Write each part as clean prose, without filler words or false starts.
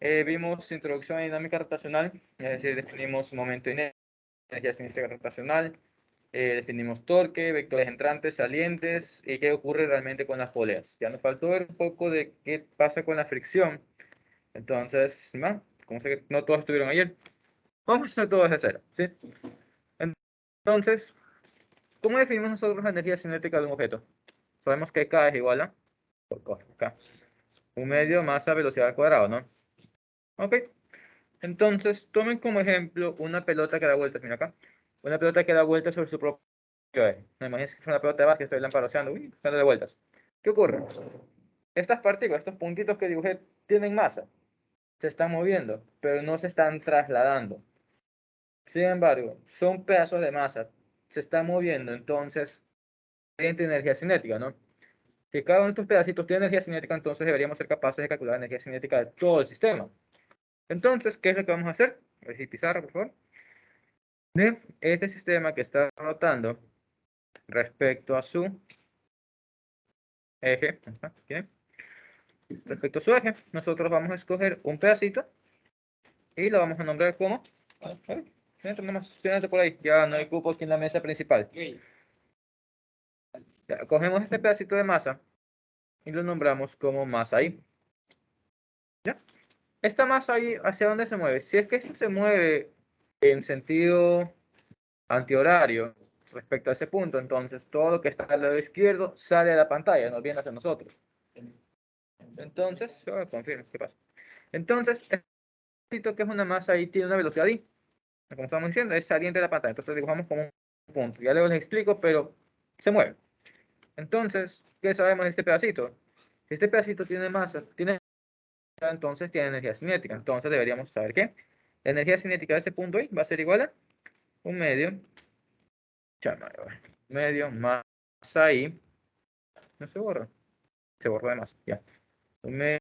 Vimos introducción a dinámica rotacional, es decir, definimos momento inercia, energía cinética rotacional, definimos torque, vectores entrantes, salientes y qué ocurre realmente con las poleas. Ya nos faltó ver un poco de qué pasa con la fricción. Entonces, ¿no? Como sé que no todos estuvieron ayer, vamos a hacer todo desde cero, ¿sí? Entonces, ¿cómo definimos nosotros la energía cinética de un objeto? Sabemos que K es igual a K, un medio masa velocidad al cuadrado, ¿no? Ok. Entonces, tomen como ejemplo una pelota que da vueltas, mira acá. Una pelota que da vueltas sobre su propio eje. No imagínense que es una pelota de básquet, estoy lamparoseando, dándole vueltas. ¿Qué ocurre? Estas partículas, estos puntitos que dibujé, tienen masa. Se están moviendo, pero no se están trasladando. Sin embargo, son pedazos de masa. Se están moviendo, entonces, tienen energía cinética, ¿no? Si cada uno de estos pedacitos tiene energía cinética, entonces deberíamos ser capaces de calcular la energía cinética de todo el sistema. Entonces, ¿qué es lo que vamos a hacer? A ver si pizarra, por favor. De este sistema que está rotando respecto a su eje, ¿okay? Respecto a su eje, nosotros vamos a escoger un pedacito y lo vamos a nombrar como, siéntate por ahí, ya no hay cupo aquí en la mesa principal. Ya, cogemos este pedacito de masa y lo nombramos como masa I. ¿Ya? Esta masa I, ¿hacia dónde se mueve? Si es que esto se mueve en sentido antihorario respecto a ese punto, entonces todo lo que está al lado izquierdo sale de la pantalla, no viene hacia nosotros. Entonces, confirmo, ¿qué pasa? Entonces, esto que es una masa ahí tiene una velocidad I, como estamos diciendo, es saliente de la pantalla, entonces dibujamos como un punto. Ya luego les explico, pero se mueve. Entonces, ¿qué sabemos de este pedacito? Si este pedacito tiene masa, entonces tiene energía cinética. Entonces deberíamos saber que la energía cinética de ese punto I va a ser igual a un medio masa I, no se borra de más, ya. Un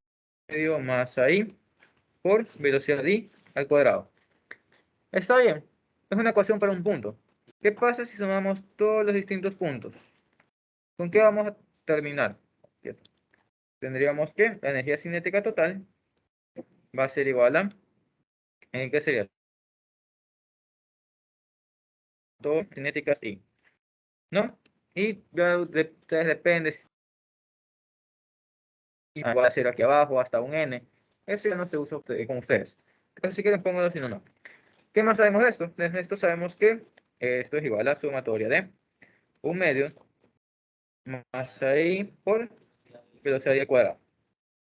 medio masa I por velocidad I al cuadrado. Está bien, es una ecuación para un punto. ¿Qué pasa si sumamos todos los distintos puntos? ¿Con qué vamos a terminar? Tendríamos que la energía cinética total va a ser igual a, ¿qué sería? Todo cinéticas I, ¿no? Y ya ustedes depende si va a ser aquí abajo hasta un N. Ese ya no se usa con ustedes. Pero si quieren pónganlo, si no, no. ¿Qué más sabemos de esto? De esto sabemos que esto es igual a sumatoria de un medio masa I por velocidad I al cuadrado.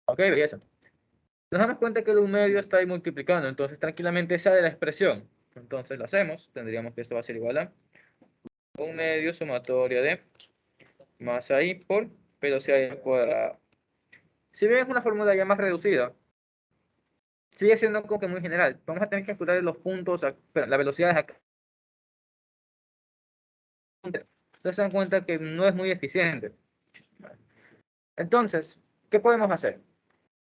Ok, belleza. Nos damos cuenta que el 1 medio está ahí multiplicando, entonces tranquilamente sale la expresión. Entonces lo hacemos, tendríamos que esto va a ser igual a 1 medio sumatoria de masa I por velocidad I al cuadrado. Si bien es una fórmula ya más reducida, sigue siendo como que muy general. Vamos a tener que calcular los puntos, la velocidad de acá. Entonces se dan cuenta que no es muy eficiente. Entonces, ¿qué podemos hacer?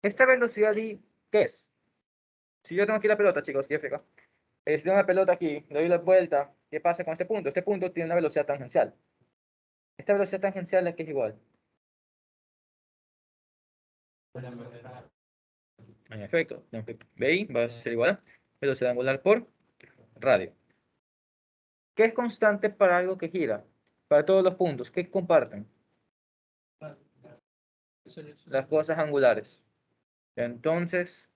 Esta velocidad I, ¿qué es? Si yo tengo aquí la pelota, chicos, si tengo una pelota aquí, le doy la vuelta, ¿qué pasa con este punto? Este punto tiene una velocidad tangencial. Esta velocidad tangencial aquí es igual. En efecto, BI va a ser igual a velocidad angular por radio. ¿Qué es constante para algo que gira? Para todos los puntos, ¿qué comparten? Las cosas angulares. Entonces,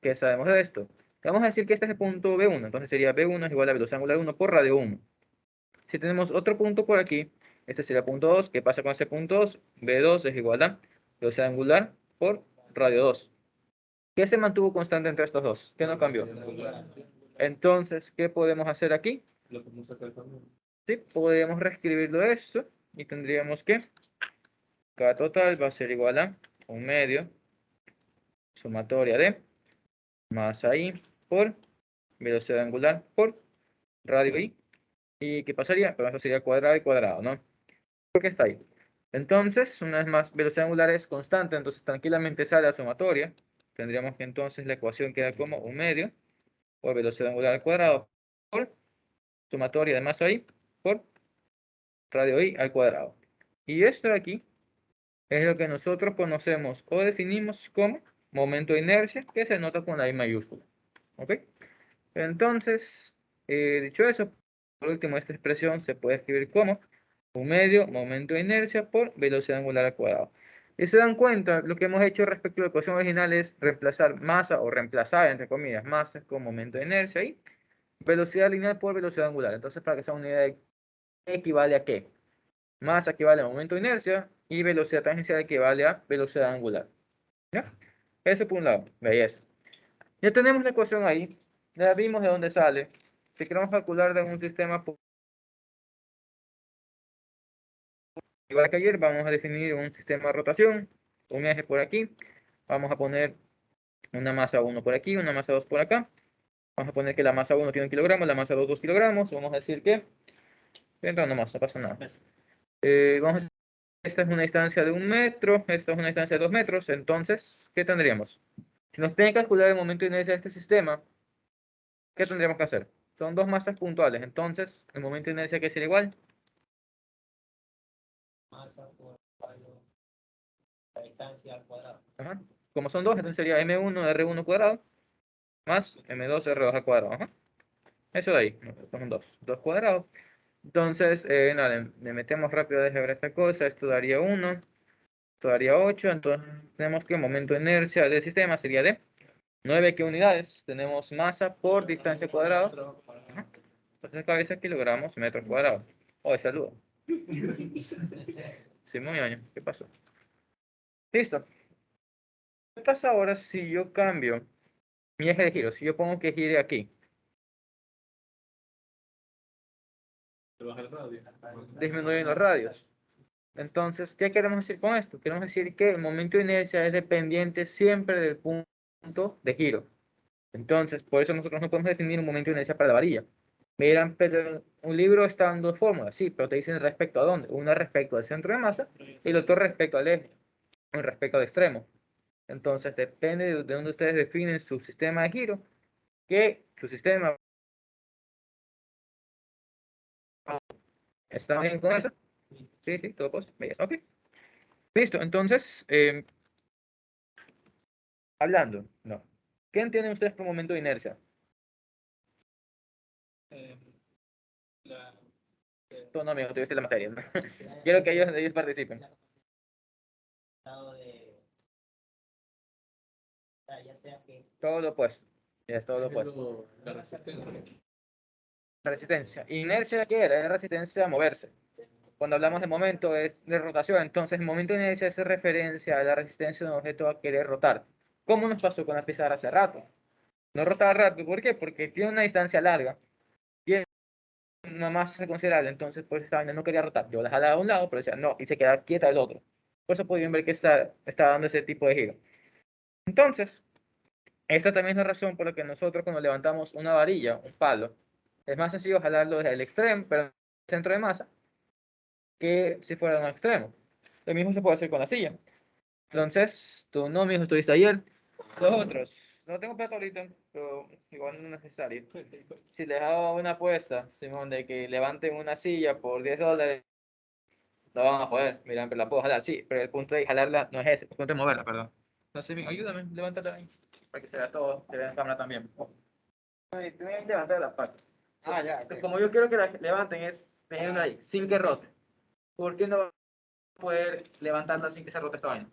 ¿qué sabemos de esto? Vamos a decir que este es el punto B1, entonces sería B1 es igual a velocidad angular 1 por radio 1. Si tenemos otro punto por aquí, este sería el punto 2. ¿Qué pasa con ese punto 2? B2 es igual a velocidad angular por radio 2. ¿Qué se mantuvo constante entre estos dos? ¿Qué no cambió? Entonces, ¿qué podemos hacer aquí? Sí, podemos reescribirlo esto y tendríamos que K total va a ser igual a un medio sumatoria de masa I por velocidad angular por radio I. ¿Y qué pasaría? Pero eso sería cuadrado y cuadrado, ¿no? Porque está ahí. Entonces, una vez más, velocidad angular es constante, entonces tranquilamente sale la sumatoria. Tendríamos que entonces la ecuación queda como un medio por velocidad angular al cuadrado por sumatoria de masa I por radio I al cuadrado. Y esto de aquí es lo que nosotros conocemos o definimos como momento de inercia, que se nota con la I mayúscula. ¿Ok? Entonces, dicho eso, por último, esta expresión se puede escribir como un medio momento de inercia por velocidad angular al cuadrado. Y se dan cuenta, lo que hemos hecho respecto a la ecuación original es reemplazar masa o reemplazar, entre comillas, masa con momento de inercia y velocidad lineal por velocidad angular. Entonces, para que sea una idea de qué equivale a qué. Masa equivale a momento de inercia y velocidad tangencial equivale a velocidad angular. ¿Ya? Eso por un lado, belleza. Ya tenemos la ecuación ahí, ya vimos de dónde sale. Si queremos calcular de un sistema igual que ayer, vamos a definir un sistema de rotación, un eje por aquí. Vamos a poner una masa 1 por aquí, una masa 2 por acá. Vamos a poner que la masa 1 tiene 1 kilogramo, la masa 2, 2 kilogramos. Vamos a decir que, entrando más, no pasa nada. Vamos a decir que esta es una distancia de 1 metro, esta es una distancia de 2 metros. Entonces, ¿qué tendríamos? Si nos tiene que calcular el momento de inercia de este sistema, ¿qué tendríamos que hacer? Son dos masas puntuales, entonces el momento de inercia que sería igual. Masa por la distancia al cuadrado. Ajá. Como son dos, entonces sería M1 R1 cuadrado más M2 R2 al cuadrado. Ajá. Eso de ahí, son dos cuadrados. Entonces, nada, le metemos rápido de álgebra esta cosa, esto daría 1, esto daría 8, entonces tenemos que el momento de inercia del sistema sería de 9 unidades. Tenemos masa por distancia cuadrada. Ajá. Entonces, cabeza kilogramos metros cuadrados. Oh, saludo. Sí, muy año. ¿Qué pasó? Listo. ¿Qué pasa ahora si yo cambio mi eje de giro? Si yo pongo que gire aquí. Disminuyen los radios. Entonces, ¿qué queremos decir con esto? Queremos decir que el momento de inercia es dependiente siempre del punto de giro. Entonces, por eso nosotros no podemos definir un momento de inercia para la varilla. Me dirán, pero un libro está dando dos fórmulas. Sí, pero te dicen respecto a dónde. Una respecto al centro de masa y el otro respecto al eje, un respecto al extremo. Entonces, depende de dónde ustedes definen su sistema de giro, que su sistema... ¿Está bien con eso? Sí, sí, todo pues. Ok. Listo, entonces, hablando, no. ¿Qué entienden ustedes por momento de inercia? La, Tú no, amigo, tuviste la materia, ¿no? Quiero que ellos participen. ya sea que Todo lo opuesto. Ya es todo lo opuesto. La resistencia. La resistencia. ¿Inercia qué era? Era resistencia a moverse. Cuando hablamos de momento es de rotación, entonces el momento de inercia hace referencia a la resistencia de un objeto a querer rotar. ¿Cómo nos pasó con la pizarra hace rato? No rotaba rápido, ¿por qué? Porque tiene una distancia larga, tiene una masa considerable, entonces por eso esta vaina no quería rotar. Yo la jalaba a un lado, pero decía no, y se quedaba quieta del otro. Por eso podían ver que está dando ese tipo de giro. Entonces, esta también es la razón por la que nosotros cuando levantamos una varilla, un palo, es más sencillo jalarlo desde el extremo, pero el centro de masa, que si fuera un extremo. Lo mismo se puede hacer con la silla. Entonces, tú no, mijo, estuviste ayer. Los otros, no tengo plata ahorita, pero igual no es necesario. Si les hago una apuesta, Simón, de que levanten una silla por $10, no van a poder. Mira, pero la puedo jalar, sí, pero el punto de jalarla no es ese, el punto de moverla, perdón. Entonces, bien, ayúdame, levántala ahí, para que se vea todo, que vean en cámara también. Tienen que levantar la pata. Ah, ya. Entonces, como yo quiero que la levanten es teniendo ahí, sin que rote. ¿Por qué no van a poder levantarla sin que se rote esta vaina?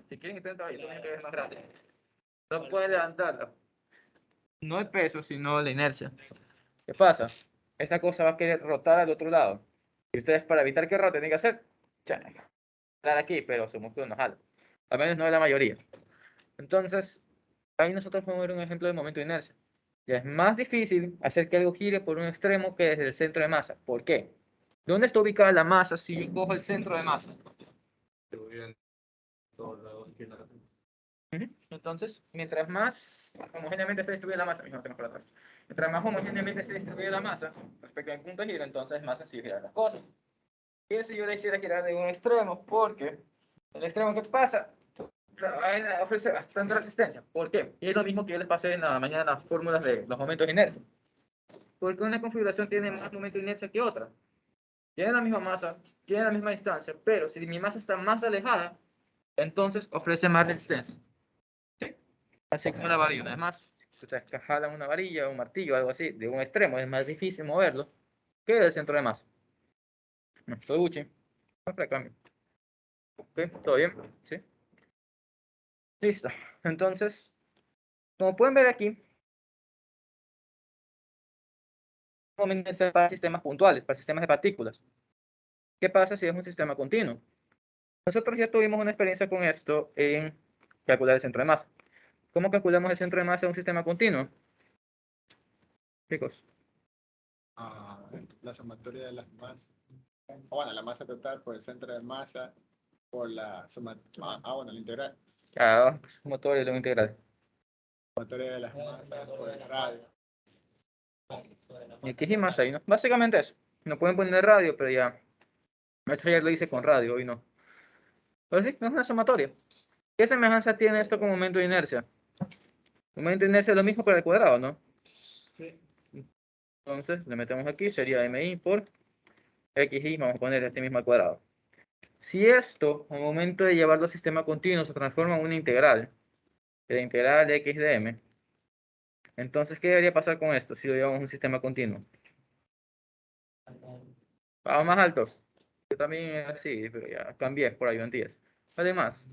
Si quieren intentar ahí, tienen que es más grande. No pueden levantarla. No el peso, sino la inercia. ¿Qué pasa? Esta cosa va a querer rotar al otro lado. Y ustedes para evitar que rote tienen que hacer, jalar aquí, pero su músculo no jala. Al menos no la mayoría. Entonces, ahí nosotros podemos ver un ejemplo de momento de inercia. Ya es más difícil hacer que algo gire por un extremo que desde el centro de masa. ¿Por qué? ¿Dónde está ubicada la masa si yo cojo el centro de masa? Entonces, mientras más homogéneamente se distribuye la masa, mientras más homogéneamente se distribuye la masa respecto al punto de giro, entonces es más sencillo girar las cosas. Y si yo le hiciera girar de un extremo, porque el extremo que pasa ofrece bastante resistencia. ¿Por qué? Y es lo mismo que yo les pasé en la mañana las fórmulas de los momentos de inercia. Porque una configuración tiene más momento de inercia que otra. Tiene la misma masa, tiene la misma distancia, pero si mi masa está más alejada, entonces ofrece más resistencia. Así como la varilla, una vez más. Si ustedes jalan una varilla, un martillo, algo así, de un extremo, es más difícil moverlo que del centro de masa. No, estoy Gucci. Para cambio. Ok, todo bien. ¿Sí? Listo. Entonces, como pueden ver aquí, para sistemas puntuales, para sistemas de partículas. ¿Qué pasa si es un sistema continuo? Nosotros ya tuvimos una experiencia con esto en calcular el centro de masa. ¿Cómo calculamos el centro de masa de un sistema continuo? Chicos. La sumatoria de las masas. Bueno, la masa total por el centro de masa por la bueno, la integral. Ah, motor y luego integral. Sumatoria de las masas por el radio. Y aquí hay más ahí, ¿no? Básicamente eso. No pueden poner radio, pero ya. Esto ya lo hice con radio, hoy no. Pero sí, es una sumatoria. ¿Qué semejanza tiene esto con momento de inercia? Momento de inercia es lo mismo para el cuadrado, ¿no? Sí. Entonces, le metemos aquí, sería mi por xy, vamos a poner este mismo al cuadrado. Si esto, al momento de llevarlo al sistema continuo, se transforma en una integral, que la integral de x de m, entonces, ¿qué debería pasar con esto si lo llevamos a un sistema continuo? Vamos más alto. Yo también así, pero ya cambié por ayudantías. Además,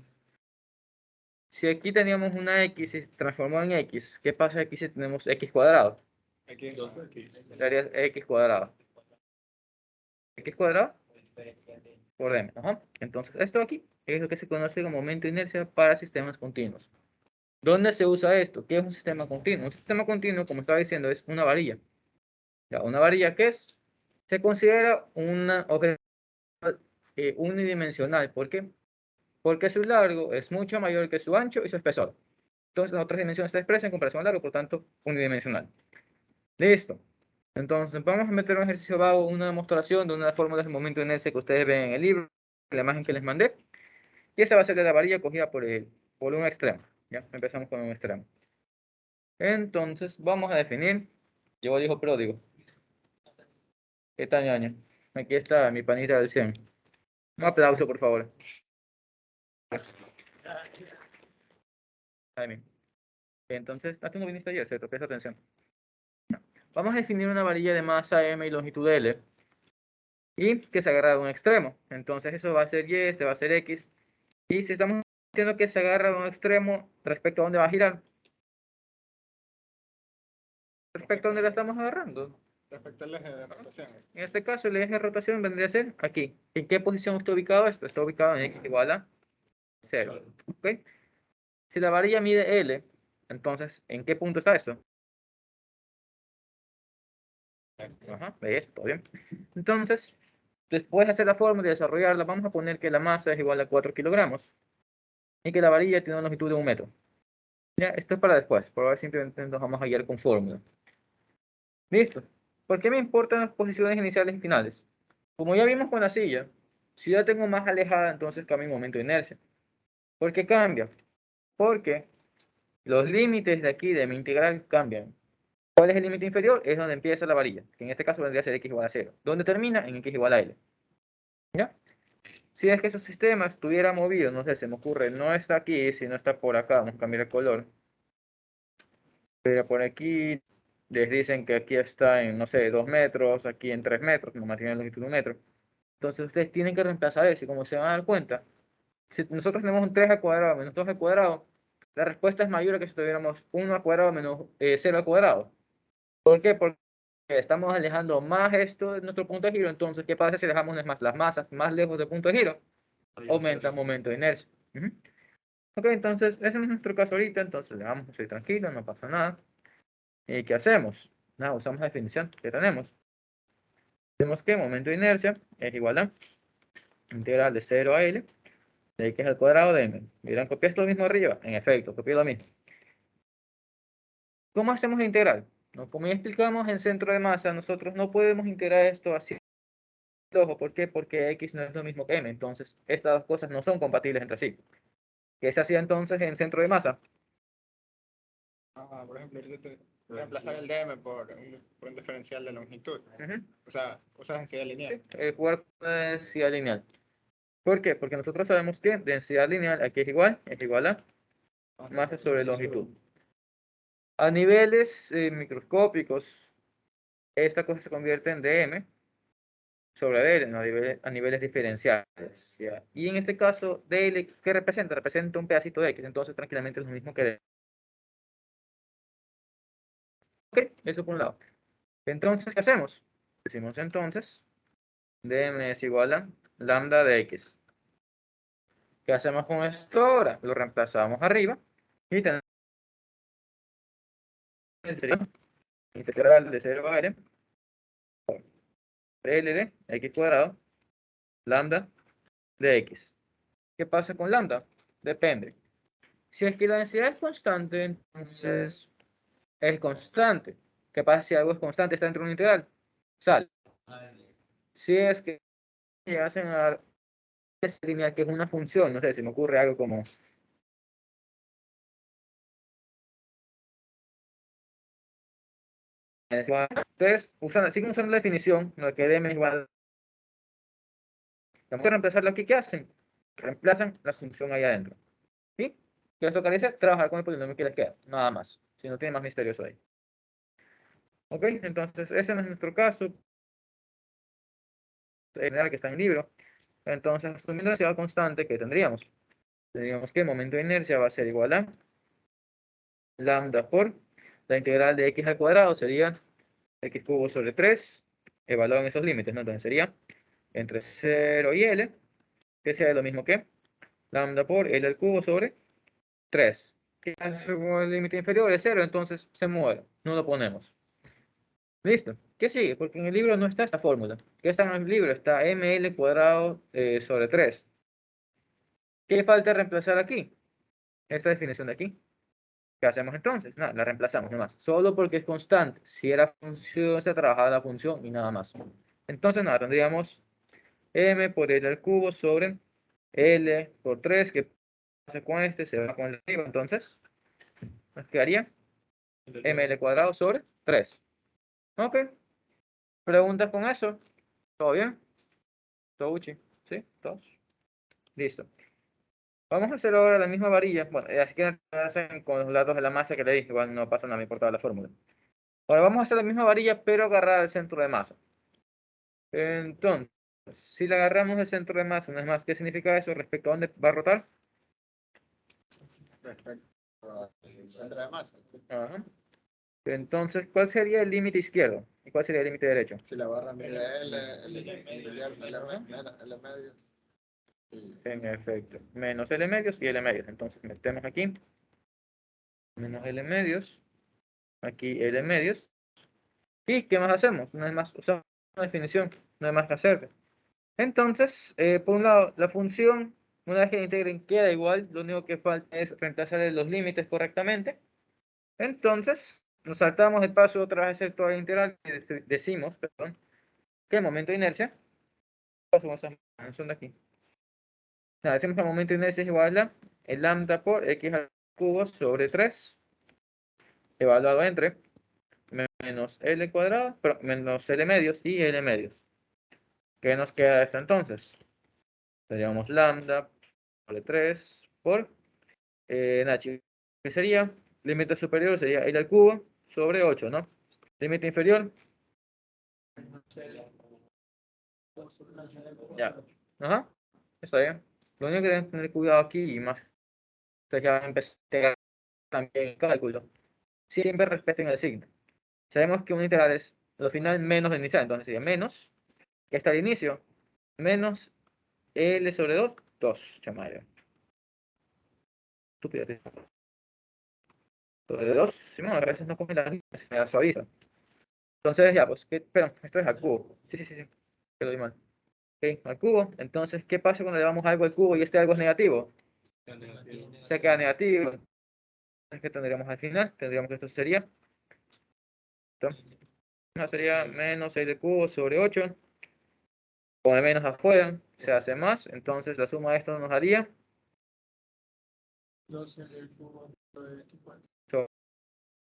si aquí teníamos una x y se transformó en x, ¿qué pasa aquí si tenemos x cuadrado? Aquí es 2x. Daría x cuadrado. ¿X cuadrado? Por m. Ajá. Entonces, esto aquí es lo que se conoce como momento de inercia para sistemas continuos. ¿Dónde se usa esto? ¿Qué es un sistema continuo? Un sistema continuo, como estaba diciendo, es una varilla. Ya, ¿una varilla qué es? Se considera una objeto unidimensional. ¿Por qué? Porque su largo es mucho mayor que su ancho y su espesor. Entonces, las otras dimensiones se expresan en comparación al largo, por tanto, unidimensional. Listo. Entonces, vamos a meter un ejercicio vago, una demostración de una de las fórmulas de momento de inercia que ustedes ven en el libro, en la imagen que les mandé. Y esa va a ser de la varilla cogida por un extremo. ¿Ya? Empezamos con un extremo. Entonces, vamos a definir. Yo dijo pródigo. ¿Qué tal, ñaño? Aquí está mi panita del 100. Un aplauso, por favor. Jaime. Entonces, tú no viniste ayer, ¿cierto? Presta atención. Vamos a definir una varilla de masa m y longitud L y que se agarra de un extremo. Entonces, eso va a ser y, este va a ser x. Y si estamos diciendo que se agarra de un extremo, respecto a dónde va a girar. Respecto a dónde la estamos agarrando. Respecto al eje de rotación. En este caso, el eje de rotación vendría a ser aquí. ¿En qué posición está ubicado esto? Está ubicado en x igual a 0. ¿Ok? Si la varilla mide L, entonces, ¿en qué punto está eso? Ajá, ¿ves? Todo bien. Entonces, después de hacer la fórmula y desarrollarla, vamos a poner que la masa es igual a 4 kilogramos y que la varilla tiene una longitud de 1 metro. Ya, esto es para después, por ahora simplemente nos vamos a guiar con fórmula. Listo. ¿Por qué me importan las posiciones iniciales y finales? Como ya vimos con la silla, si ya tengo más alejada, entonces cambia mi momento de inercia. ¿Por qué cambia? Porque los límites de aquí de mi integral cambian. ¿Cuál es el límite inferior? Es donde empieza la varilla, que en este caso vendría a ser x igual a 0. ¿Dónde termina? En x igual a L. ¿Ya? Si es que esos sistemas estuviera movido, no sé, se me ocurre, no está aquí, sino está por acá, vamos a cambiar el color. Pero por aquí les dicen que aquí está en, no sé, 2 metros, aquí en 3 metros, no mantiene la longitud de 1 metro. Entonces ustedes tienen que reemplazar eso y como se van a dar cuenta, si nosotros tenemos un 3 al cuadrado menos 2 al cuadrado, la respuesta es mayor a que si tuviéramos 1 al cuadrado menos 0 al cuadrado. ¿Por qué? Porque estamos alejando más esto de nuestro punto de giro. Entonces, ¿qué pasa si dejamos más las masas más lejos del punto de giro? Aumenta el momento de inercia. Ok, entonces, ese no es nuestro caso ahorita. Entonces, le damos, estoy tranquilo, no pasa nada. ¿Y qué hacemos? Nada, usamos la definición que tenemos. Tenemos que momento de inercia es igual a integral de 0 a L de x al cuadrado de m. Miran, ¿copiaste lo mismo arriba? En efecto, copié lo mismo. ¿Cómo hacemos la integral? ¿No? Como ya explicamos en centro de masa, nosotros no podemos integrar esto así. Ojo, ¿por qué? Porque x no es lo mismo que m. Entonces, estas dos cosas no son compatibles entre sí. ¿Qué se hacía entonces en centro de masa? Por ejemplo, reemplazar el dm por un diferencial de longitud. O sea, usas densidad lineal. Jugar con la densidad lineal. ¿Por qué? Porque nosotros sabemos que densidad lineal aquí es igual a masa sobre longitud. A niveles microscópicos, esta cosa se convierte en dm sobre dl, ¿no? A niveles diferenciales, ¿ya? Y en este caso, dl, ¿qué representa? Representa un pedacito de x, entonces tranquilamente es lo mismo que dl. Ok, eso por un lado. Entonces, ¿qué hacemos? Decimos entonces, dm es igual a lambda de x. ¿Qué hacemos con esto ahora? Lo reemplazamos arriba y tenemos integral de 0 a l, L de x cuadrado, lambda de x. ¿Qué pasa con lambda? Depende. Si es que la densidad es constante, entonces es constante. ¿Qué pasa si algo es constante, está dentro de un integral? Sale. Si es que llegasen a dar esa línea que es una función, no sé, si me ocurre algo como entonces, siguen usando la definición, lo que dm es igual. Vamos a reemplazarlo aquí, ¿qué hacen? Reemplazan la función ahí adentro. ¿Sí? ¿Qué es lo que dice? Trabajar con el polinomio que les queda, nada más. Si no tiene más misterioso ahí. Ok, entonces ese no es nuestro caso. Que está en el libro. Entonces, asumiendo la densidad constante que tendríamos que el momento de inercia va a ser igual a lambda por la integral de x al cuadrado sería x cubo sobre 3, evaluado en esos límites, ¿no? Entonces sería entre 0 y l, que sea lo mismo que lambda por l al cubo sobre 3. ¿Qué hace con el límite inferior? Es 0, entonces se muere, no lo ponemos. ¿Listo? ¿Qué sigue? Porque en el libro no está esta fórmula. ¿Qué está en el libro? Está ml cuadrado sobre 3. ¿Qué falta reemplazar aquí? Esta definición de aquí. ¿Qué hacemos entonces? Nada, la reemplazamos nomás. Solo porque es constante. Si era función, se trabajaba la función y nada más. Entonces, nada, tendríamos m por l al cubo sobre l por 3, que pasa con este, se va con el de arriba. Entonces, nos quedaría ml cuadrado sobre 3. Ok. ¿Preguntas con eso? ¿Todo bien? ¿Todo uchi? ¿Sí? ¿Todos? Listo. Vamos a hacer ahora la misma varilla. Bueno, así que hacen con los datos de la masa que le dije. Igual no pasa nada, me importaba la fórmula. Ahora vamos a hacer la misma varilla, pero agarrar al centro de masa. Entonces, si la agarramos del centro de masa, no es más, ¿qué significa eso? ¿Respecto a dónde va a rotar? Respecto al centro de masa. Ajá. Entonces, ¿cuál sería el límite izquierdo? ¿Y cuál sería el límite derecho? Si la barra mide L medio. En efecto, menos L medios y L medios. Entonces, metemos aquí menos L medios, aquí L medios. ¿Y qué más hacemos? No hay más, usamos una definición, no hay más que hacer. Entonces, por un lado, la función, una vez que la integren, queda igual. Lo único que falta es reemplazar los límites correctamente. Entonces, nos saltamos el paso otra vez hacer toda la integral y decimos, perdón, que el momento de inercia, son de aquí. Nada, decimos que el momento de inercia es igual a el lambda por x al cubo sobre 3, evaluado entre menos L cuadrado, pero menos L medios y L medios. ¿Qué nos queda esto entonces? Tendríamos lambda por 3 por Nachi. ¿Qué sería? Límite superior sería L al cubo sobre 8, ¿no? Límite inferior. Ya. Ajá. Está bien. Lo único que deben tener cuidado aquí y más que ya empecé también el cálculo. Siempre respeten el signo. Sabemos que un integral es lo final menos el inicial, entonces sería menos, que está al inicio, menos L sobre 2, 2, chamayo. Estúpido, tío. Sobre 2, si no, a veces no coge la línea, se me la suaviza. Entonces, ya, pues, perdón, esto es al cubo. Sí, que lo di mal. Ok, al cubo. Entonces, ¿qué pasa cuando le damos algo al cubo y este algo es negativo? Se queda negativo. Entonces, ¿qué tendríamos al final? Tendríamos que esto sería, no, sería menos 6 de cubo sobre 8. Con el menos afuera, se hace más. Entonces, la suma de esto nos daría 12 L cubo sobre 24.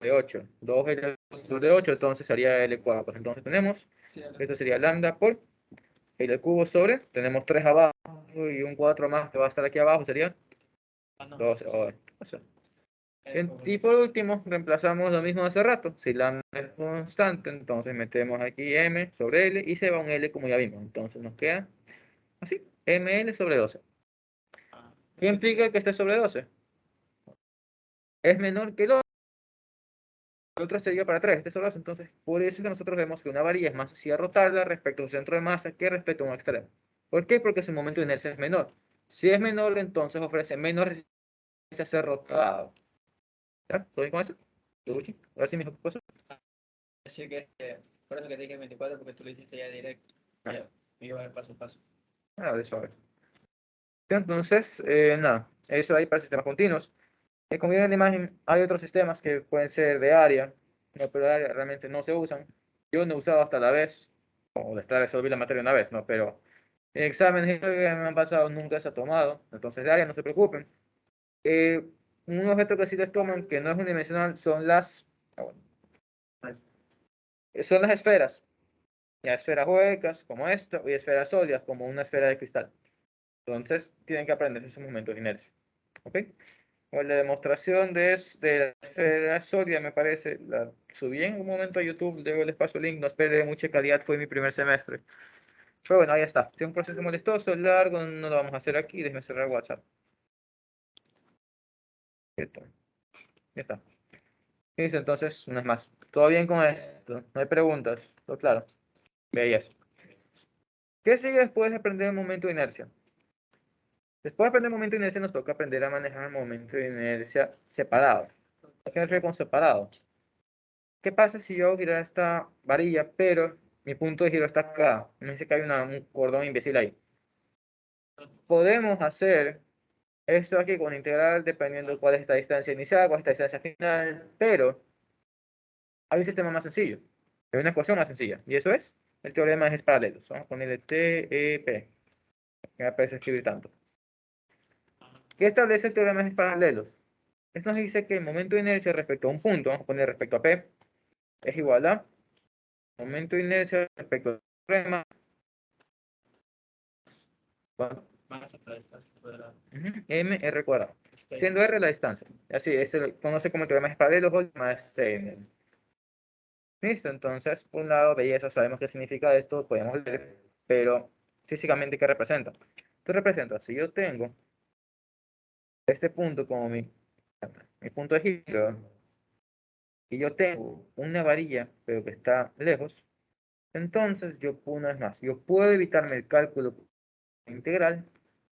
de 8. 2 L de 8, entonces sería L cuadrado. Pues entonces tenemos, esto sería lambda por L cubo sobre, tenemos 3 abajo y un 4 más que va a estar aquí abajo, sería 12. Y por último, reemplazamos lo mismo de hace rato. Si la es constante, entonces metemos aquí m sobre l y se va un l como ya vimos. Entonces nos queda así, ml sobre 12. ¿Qué implica que esté sobre 12? Es menor que el otro sería para 3, este sobre 12. Entonces, por eso es que nosotros vemos que una varilla es más sencilla rotarla respecto a un centro de masa que respecto a un extremo. ¿Por qué? Porque su momento de inercia es menor. Si es menor, entonces ofrece menos resistencia a ser rotado. ¿Ya? ¿Todo bien con eso? Luchi, ahora sí, mijo, ¿qué pasó? Así que, por eso que te dije 24, porque tú lo hiciste ya directo. Ya, me iba a ver paso a paso. Ah, de suave. Entonces, nada, eso ahí para sistemas continuos. Como vieron en la imagen, hay otros sistemas que pueden ser de área, no, pero de área realmente no se usan. Yo no he usado hasta la vez, o de estar resolví la materia una vez, ¿no? Pero en exámenes que me han pasado nunca se ha tomado, entonces de área no se preocupen. Eh, un objeto que sí les toman, que no es unidimensional, son son las esferas. Ya esferas huecas, como esta, y esferas sólidas, como una esfera de cristal. Entonces, tienen que aprender esos momentos de inercia. ¿Ok? O la demostración de la esfera sólida, me parece, la subí en un momento a YouTube, luego les paso el link, no esperé mucha calidad, fue mi primer semestre. Pero bueno, ahí está. Si es un proceso molestoso, largo, no lo vamos a hacer aquí, déjenme cerrar WhatsApp. Listo. Ya está. Listo, entonces, no es más. ¿Todo bien con esto? No hay preguntas. ¿Todo claro? Veías. ¿Qué sigue después de aprender el momento de inercia? Después de aprender el momento de inercia, nos toca aprender a manejar el momento de inercia separado. ¿Qué quiere decir con separado? ¿Qué pasa si yo hago girar esta varilla, pero mi punto de giro está acá? Me dice que hay un cordón imbécil ahí. Podemos hacer esto aquí con integral dependiendo de cuál es esta distancia inicial, cuál es esta distancia final, pero hay un sistema más sencillo, hay una ecuación más sencilla, y eso es el teorema de ejes paralelos. Vamos a ponerle TEP, que me parece escribir tanto. ¿Qué establece el teorema de ejes paralelos? Esto nos dice que el momento de inercia respecto a un punto, vamos a poner respecto a P, es igual a momento de inercia respecto al teorema. Más a la distancia cuadrada. mr cuadrado, siendo r la distancia. Así, se lo conoce como teorema de paralelos o más listo, entonces, por un lado, belleza, sabemos qué significa esto, podemos leer, pero físicamente, ¿qué representa? Esto representa, si yo tengo este punto como mi punto de giro, y yo tengo una varilla, pero que está lejos, entonces yo, una vez más, yo puedo evitarme el cálculo integral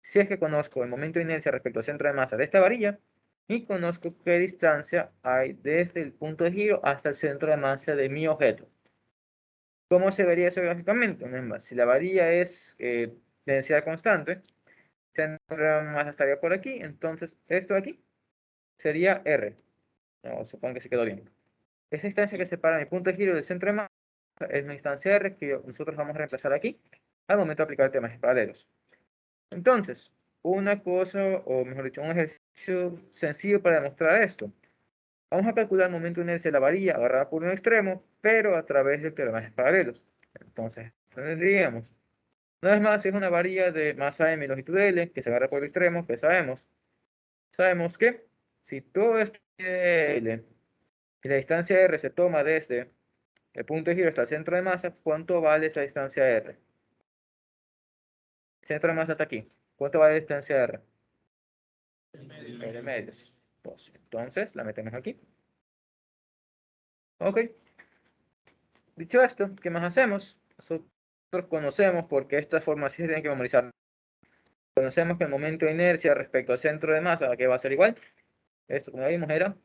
si es que conozco el momento de inercia respecto al centro de masa de esta varilla y conozco qué distancia hay desde el punto de giro hasta el centro de masa de mi objeto. ¿Cómo se vería eso gráficamente? Una vez más, si la varilla es densidad constante, el centro de masa estaría por aquí, entonces esto de aquí sería R. No, supongo que se quedó bien. Esa distancia que separa mi punto de giro del centro de masa es una distancia R que nosotros vamos a reemplazar aquí al momento de aplicar temas paralelos. Entonces, una cosa, o mejor dicho, un ejercicio sencillo para demostrar esto. Vamos a calcular el momento de inercia de la varilla agarrada por un extremo, pero a través de teoremas paralelos. Entonces, tendríamos, una vez más, si es una varilla de masa m y longitud L, que se agarra por el extremo, que sabemos? Sabemos que si todo esto es L y la distancia R se toma desde el punto de giro hasta el centro de masa, ¿cuánto vale esa distancia R? El centro de masa está aquí. ¿Cuánto vale la distancia R? R medios. Entonces, la metemos aquí. Ok. Dicho esto, ¿qué más hacemos? Nosotros conocemos, porque esta forma sí se tiene que memorizar. Conocemos que el momento de inercia respecto al centro de masa, que va a ser igual. Esto, como vimos, era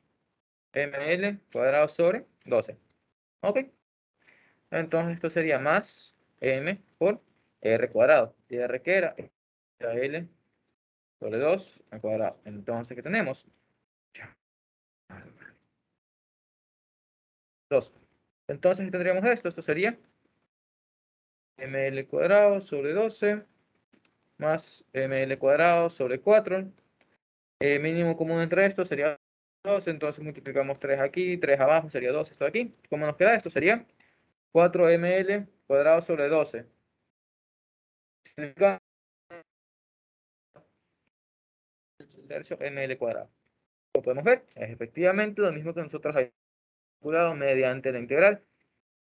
ml cuadrado sobre 12. Ok. Entonces, esto sería más m por r cuadrado. ¿Y r qué era? Era l sobre 2 al cuadrado. Entonces, ¿qué tenemos? 2. Entonces, ¿qué tendríamos esto? Esto sería ml cuadrado sobre 12 más ml cuadrado sobre 4. Mínimo común entre estos sería 2, entonces multiplicamos 3 aquí, 3 abajo, sería 2 esto de aquí. ¿Cómo nos queda esto? Sería 4ml cuadrado sobre 12. Tercio ml cuadrado. como podemos ver, es efectivamente lo mismo que nosotros habíamos calculado mediante la integral.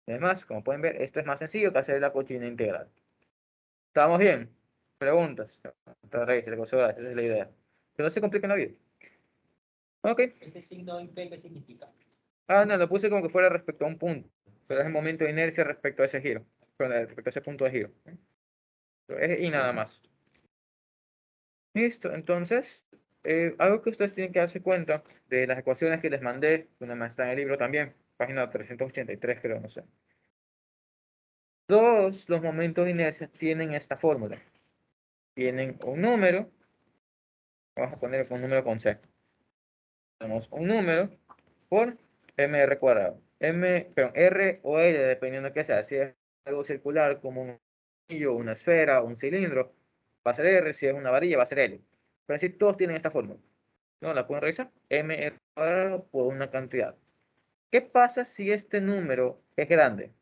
Además, como pueden ver, esto es más sencillo que hacer la cochina integral. ¿Estamos bien? Preguntas. Otra raíz, esa es la idea. Que no se compliquen la vida. Ok. Ese signo en P, ¿qué significa? Ah, no, lo puse como que fuera respecto a un punto, pero es el momento de inercia respecto a ese giro, respecto a ese punto de giro. Y nada más. Listo, entonces, algo que ustedes tienen que darse cuenta de las ecuaciones que les mandé, una más está en el libro también, página 383 creo, no sé. Todos los momentos de inercia tienen esta fórmula. Tienen un número, vamos a poner un número con C. Tenemos un número por mr cuadrado. R o L, dependiendo de qué sea. Si es algo circular como un anillo, una esfera, un cilindro, va a ser R. Si es una varilla, va a ser L. Pero así todos tienen esta fórmula. ¿No? ¿La pueden revisar? Mr cuadrado por una cantidad. ¿Qué pasa si este número es grande?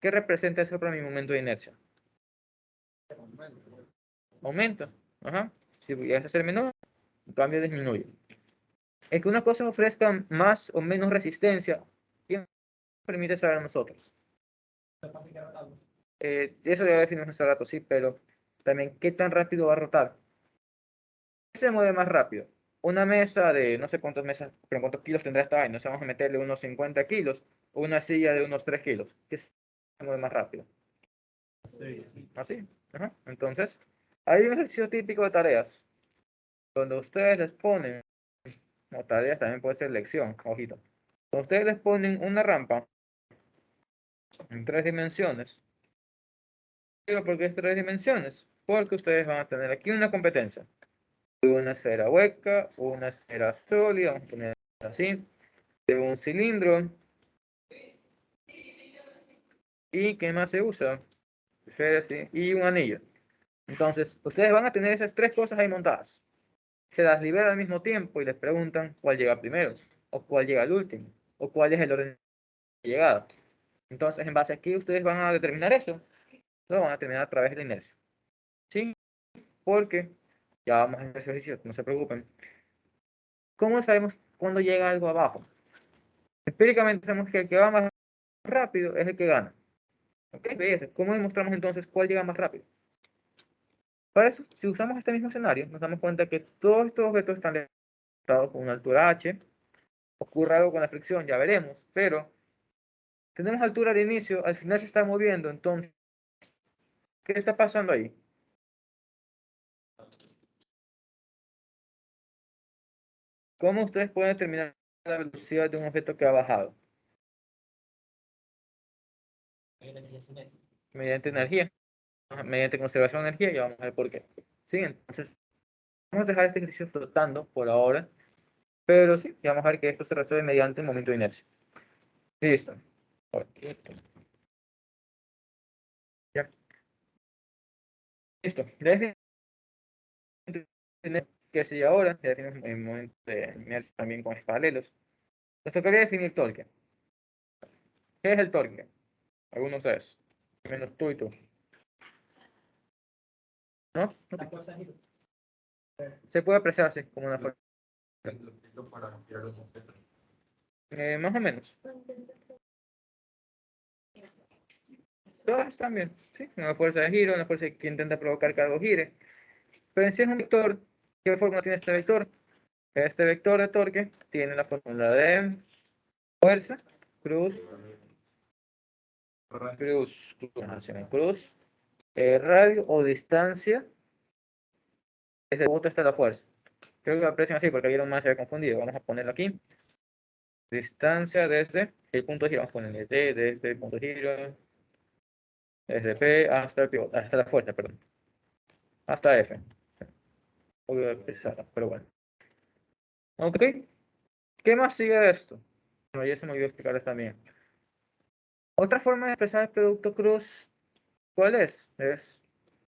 ¿Qué representa eso para mi momento de inercia? Aumenta. Ajá. Si llega a ser menor, en cambio disminuye. Es que una cosa ofrezca más o menos resistencia, ¿quién permite saber a nosotros? Eso ya definimos hace rato, sí, pero también qué tan rápido va a rotar. ¿Qué se mueve más rápido? Una mesa de no sé cuántas mesas, pero cuántos kilos tendrá esta vaina. No sé, vamos a meterle unos 50 kilos, o una silla de unos 3 kilos. ¿Qué se mueve más rápido? Así. Ajá. Entonces, hay un ejercicio típico de tareas, donde ustedes les ponen, o tareas también puede ser lección, ojito. Cuando ustedes les ponen una rampa en 3 dimensiones, digo, ¿por qué es 3 dimensiones? Porque ustedes van a tener aquí una competencia. Una esfera hueca, una esfera sólida, vamos a poner así, de un cilindro. ¿Y qué más se usa? Esferas, sí, y un anillo. Entonces, ustedes van a tener esas 3 cosas ahí montadas. Se las libera al mismo tiempo y les preguntan cuál llega primero, o cuál llega al último, o cuál es el orden de llegada. Entonces, en base a qué ustedes van a determinar eso, lo van a determinar a través de la inercia. ¿Sí? Porque, ya vamos a hacer ejercicio, no se preocupen. ¿Cómo sabemos cuándo llega algo abajo? Empíricamente sabemos que el que va más rápido es el que gana. ¿Ok? ¿Cómo demostramos entonces cuál llega más rápido? Para eso, si usamos este mismo escenario, nos damos cuenta que todos estos objetos están limitados con una altura h. Ocurre algo con la fricción, ya veremos, pero tenemos altura de inicio, al final se está moviendo, entonces, ¿qué está pasando ahí? ¿Cómo ustedes pueden determinar la velocidad de un objeto que ha bajado? Mediante energía, mediante conservación de energía, y vamos a ver por qué. Sí, entonces, vamos a dejar este ejercicio flotando por ahora, pero sí, ya vamos a ver que esto se resuelve mediante el momento de inercia. Listo. Ya. Listo. Que si ahora, ya definimos el momento de inercia también con ejes paralelos, nos tocaría definir torque. ¿Qué es el torque? Algunos de ustedes, menos tú y tú. ¿No? Se puede apreciar así, como una fuerza. Más o menos. Todas están bien, ¿sí? Una fuerza de giro, una fuerza que intenta provocar que algo gire. Pero en sí es un vector. ¿Qué fórmula tiene este vector? Este vector de torque tiene la fórmula de fuerza, cruz, radio o distancia. Desde el punto está la fuerza. Creo que lo aprecian así porque vieron más se había confundido. Vamos a ponerlo aquí. Distancia desde el punto de giro. Vamos a ponerle D desde el punto de giro. Desde P hasta el pivote, hasta la fuerza, perdón. Hasta F. Pero bueno. Ok. ¿Qué más sigue de esto? Bueno, ya se me olvidó explicarles también. Otra forma de expresar el producto cruz, ¿cuál es? Es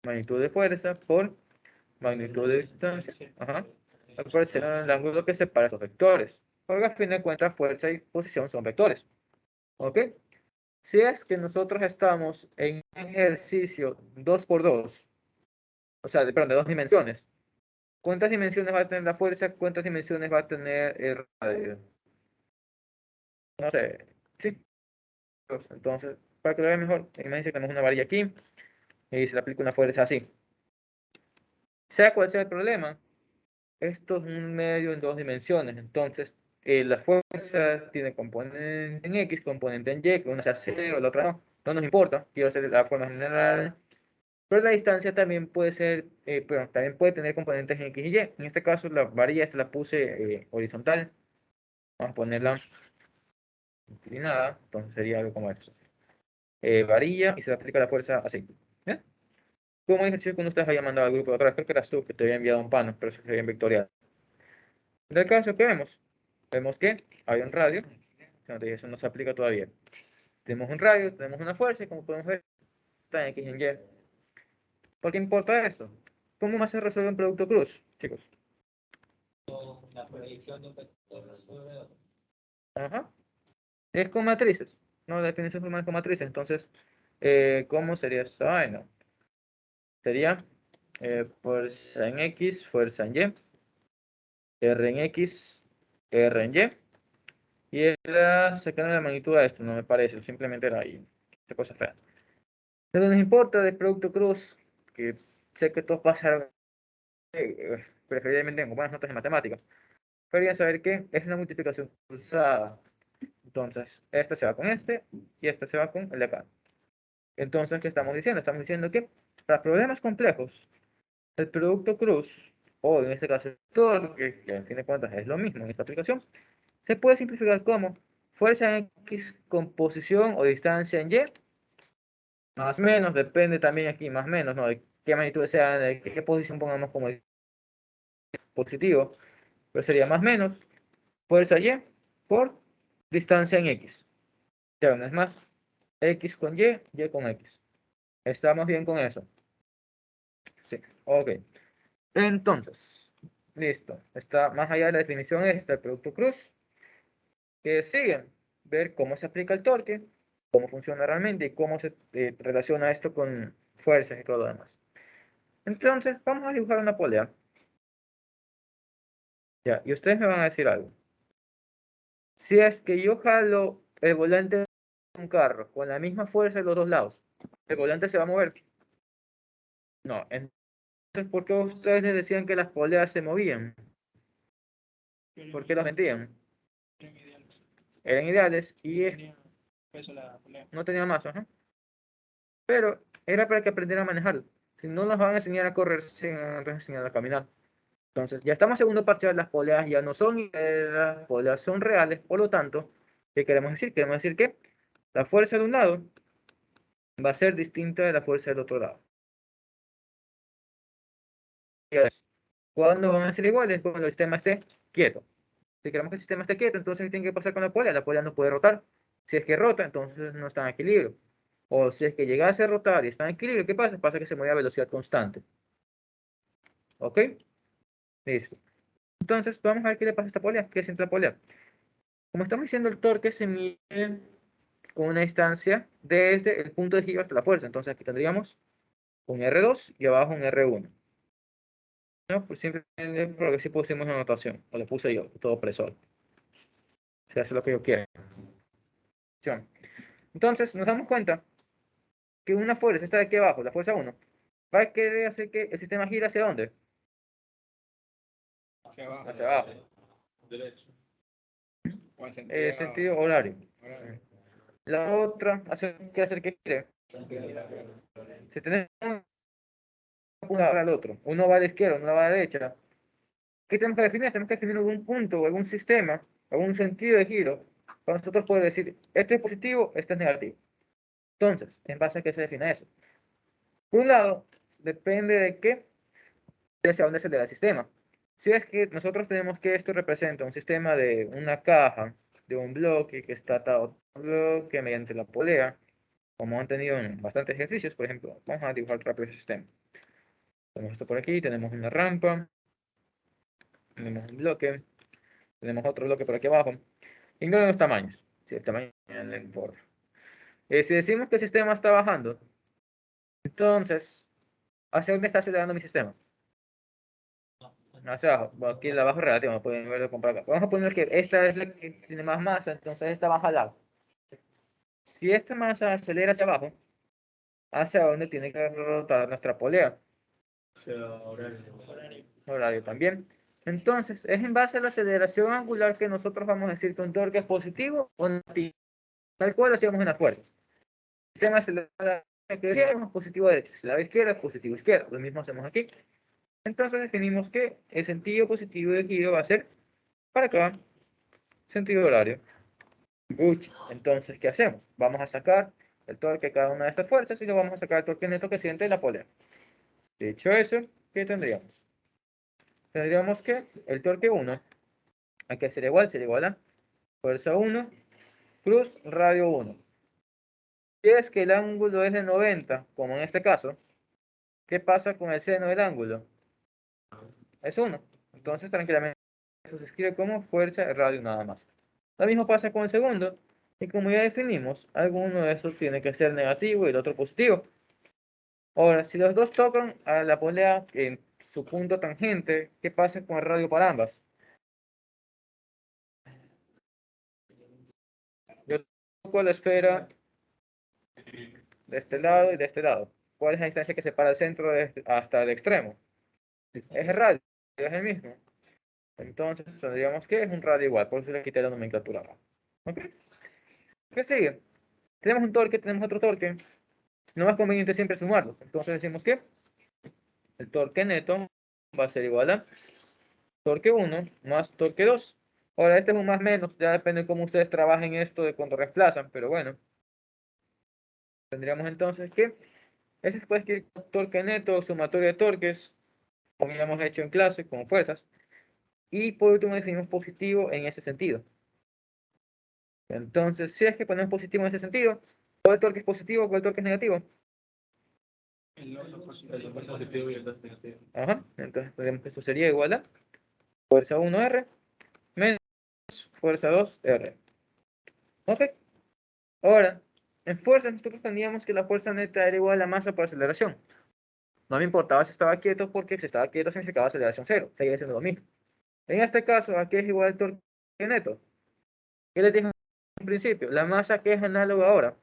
magnitud de fuerza por magnitud de distancia. Ajá. Aparece el ángulo que separa estos vectores. Porque a fin de cuentas, fuerza y posición son vectores. ¿Ok? Si es que nosotros estamos en un ejercicio 2x2, o sea, perdón, de 2 dimensiones, ¿Cuántas dimensiones va a tener la fuerza? ¿Cuántas dimensiones va a tener el radio? No sé. Sí. Entonces, para que lo vean mejor, imagínense que tenemos una varilla aquí y se le aplica una fuerza así. Sea cual sea el problema, esto es un medio en dos dimensiones. Entonces, la fuerza tiene componente en X, componente en Y, que una sea 0, la otra no. No nos importa, quiero hacer la forma general. Pero la distancia también puede ser, pero también puede tener componentes en X y Y. En este caso, la varilla esta la puse horizontal. Vamos a ponerla inclinada, entonces sería algo como esto. Varilla y se le aplica la fuerza así. ¿Eh? Como el ejercicio que uno ustedes había mandado al grupo de otra vez, creo que eras tú que te había enviado un pano, pero se había vectorial. En el caso que vemos, vemos que hay un radio, no te dije, eso no se aplica todavía. Tenemos un radio, tenemos una fuerza y como podemos ver, está en X y en Y. ¿Por qué importa eso? ¿Cómo más se resuelve un producto cruz, chicos? Con la proyección de un vector sobre otro. Ajá. Es con matrices, ¿no? La definición formal es con matrices. Entonces, ¿cómo sería esa vaina? Sería fuerza en X, fuerza en Y, R en X, R en Y. Y era sacando la magnitud a esto, no me parece, simplemente era ahí. Esta cosa fea. Lo que nos importa del producto cruz, que sé que todos pasaron preferiblemente con buenas notas en matemáticas, deberían saber que es una multiplicación cruzada. Entonces, este se va con este y este se va con el de acá. Entonces, ¿qué estamos diciendo? Estamos diciendo que para problemas complejos, el producto cruz, o en este caso, todo lo que a fin de cuentas es lo mismo en esta aplicación, se puede simplificar como fuerza en X con posición o distancia en Y, más o menos, depende también aquí, más o menos, ¿no? De qué magnitud sea, de qué posición pongamos como positivo, pero sería más o menos fuerza Y por distancia en X. Ya una vez más, X con Y con X. ¿Estamos bien con eso? Sí, ok. Entonces, listo. Está más allá de la definición esta, el producto cruz, que sigue ver cómo se aplica el torque, cómo funciona realmente y cómo se relaciona esto con fuerzas y todo lo demás. Entonces, vamos a dibujar una polea. Ya, y ustedes me van a decir algo. Si es que yo jalo el volante de un carro con la misma fuerza de los dos lados, ¿el volante se va a mover? No. Entonces, ¿por qué ustedes les decían que las poleas se movían? ¿Por qué las vendían? Eran ideales. Eran ideales y Tenía peso la polea. no tenían más, ajá. Pero era para que aprendieran a manejarlo. Si no nos van a enseñar a correr, se van a enseñar a caminar. Entonces, ya estamos segundo parcial, las poleas ya no son ideales, las poleas son reales, por lo tanto, ¿qué queremos decir? Queremos decir que la fuerza de un lado va a ser distinta de la fuerza del otro lado. ¿Cuándo van a ser iguales? Cuando el sistema esté quieto. Si queremos que el sistema esté quieto, entonces ¿qué tiene que pasar con la polea? La polea no puede rotar. Si es que rota, entonces no está en equilibrio. O si es que llegase a rotar y está en equilibrio, ¿qué pasa? Pasa que se mueve a velocidad constante. ¿Ok? Listo. Entonces, vamos a ver qué le pasa a esta polea. ¿Qué siente la polea? Como estamos diciendo, el torque se mide con una distancia desde el punto de giro hasta la fuerza. Entonces, aquí tendríamos un R2 y abajo un R1. ¿No? Pues simplemente porque sí pusimos una anotación. O le puse yo, todo presor. Se hace lo que yo quiera. Entonces, nos damos cuenta que una fuerza, esta de aquí abajo, la fuerza 1, va a querer hacer que el sistema gire hacia dónde? Hacia abajo. Hacia abajo. Derecho. O en sentido, Sentido horario. horario. La otra quiere hacer que gire. Si tenemos uno va al otro, uno va a la izquierda, uno va a la derecha, ¿qué tenemos que definir? Tenemos que definir algún punto o algún sistema, algún sentido de giro, para nosotros poder decir, este es positivo, este es negativo. Entonces, ¿en base a qué se define eso? Por un lado, depende de qué, hacia dónde se le da el sistema. Si es que nosotros tenemos que esto representa un sistema de una caja, de un bloque que está atado a otro bloque mediante la polea, como han tenido en bastantes ejercicios, por ejemplo, vamos a dibujar rápido el sistema. Tenemos esto por aquí, tenemos una rampa, tenemos un bloque, tenemos otro bloque por aquí abajo. Ignoren los tamaños, si el tamaño no importa. Si decimos que el sistema está bajando, entonces, ¿hacia dónde está acelerando mi sistema? hacia abajo. Bueno, aquí el abajo relativo, no pueden verlo con acá. Vamos a poner que esta es la que tiene más masa, entonces esta baja al lado. Si esta masa acelera hacia abajo, ¿hacia dónde tiene que rotar nuestra polea? Horario también. Entonces, es en base a la aceleración angular que nosotros vamos a decir que un torque es positivo o negativo. Tal cual hacíamos en las fuerzas. El sistema acelerado que es positivo a derecha. Si la ve izquierda es positivo a izquierda. Lo mismo hacemos aquí. Entonces definimos que el sentido positivo de giro va a ser para acá, sentido horario. Uy, entonces, ¿qué hacemos? Vamos a sacar el torque de cada una de estas fuerzas y lo vamos a sacar el torque neto que siente la polea. Dicho eso, ¿qué tendríamos? Tendríamos que el torque 1, hay que hacer igual, sería igual a fuerza 1 cruz radio 1. Si es que el ángulo es de 90, como en este caso, ¿qué pasa con el seno del ángulo? Es 1. Entonces, tranquilamente, eso se escribe como fuerza radio nada más. Lo mismo pasa con el segundo. Y como ya definimos, alguno de estos tiene que ser negativo y el otro positivo. Ahora, si los dos tocan a la polea en su punto tangente, ¿qué pasa con el radio para ambas? Yo toco la esfera de este lado y de este lado. ¿Cuál es la distancia que separa el centro hasta el extremo? Es el radio, es el mismo. Entonces tendríamos que es un radio igual, por eso le quité la nomenclatura. ¿Ok? ¿Qué sigue? Tenemos un torque, tenemos otro torque. Lo más conveniente siempre es sumarlos. Entonces decimos que el torque neto va a ser igual a torque 1 más torque 2. Ahora, este es un más menos, ya depende de cómo ustedes trabajen esto de cuando reemplazan, pero bueno. Tendríamos entonces que ese se puede escribir torque neto, sumatorio de torques, como ya hemos hecho en clase, con fuerzas. Y por último definimos positivo en ese sentido. Entonces, si es que ponemos positivo en ese sentido, ¿cuál torque es positivo, cuál torque es negativo? El positivo y el negativo. Ajá, entonces tenemos que esto sería igual a fuerza 1R menos fuerza 2R. Ok, ahora, en fuerza nosotros teníamos que la fuerza neta era igual a la masa por aceleración. No me importaba si estaba quieto porque si estaba quieto significaba aceleración cero, seguía siendo lo mismo. En este caso, aquí es igual al torque neto. ¿Qué les dije en principio? La masa que es análoga ahora.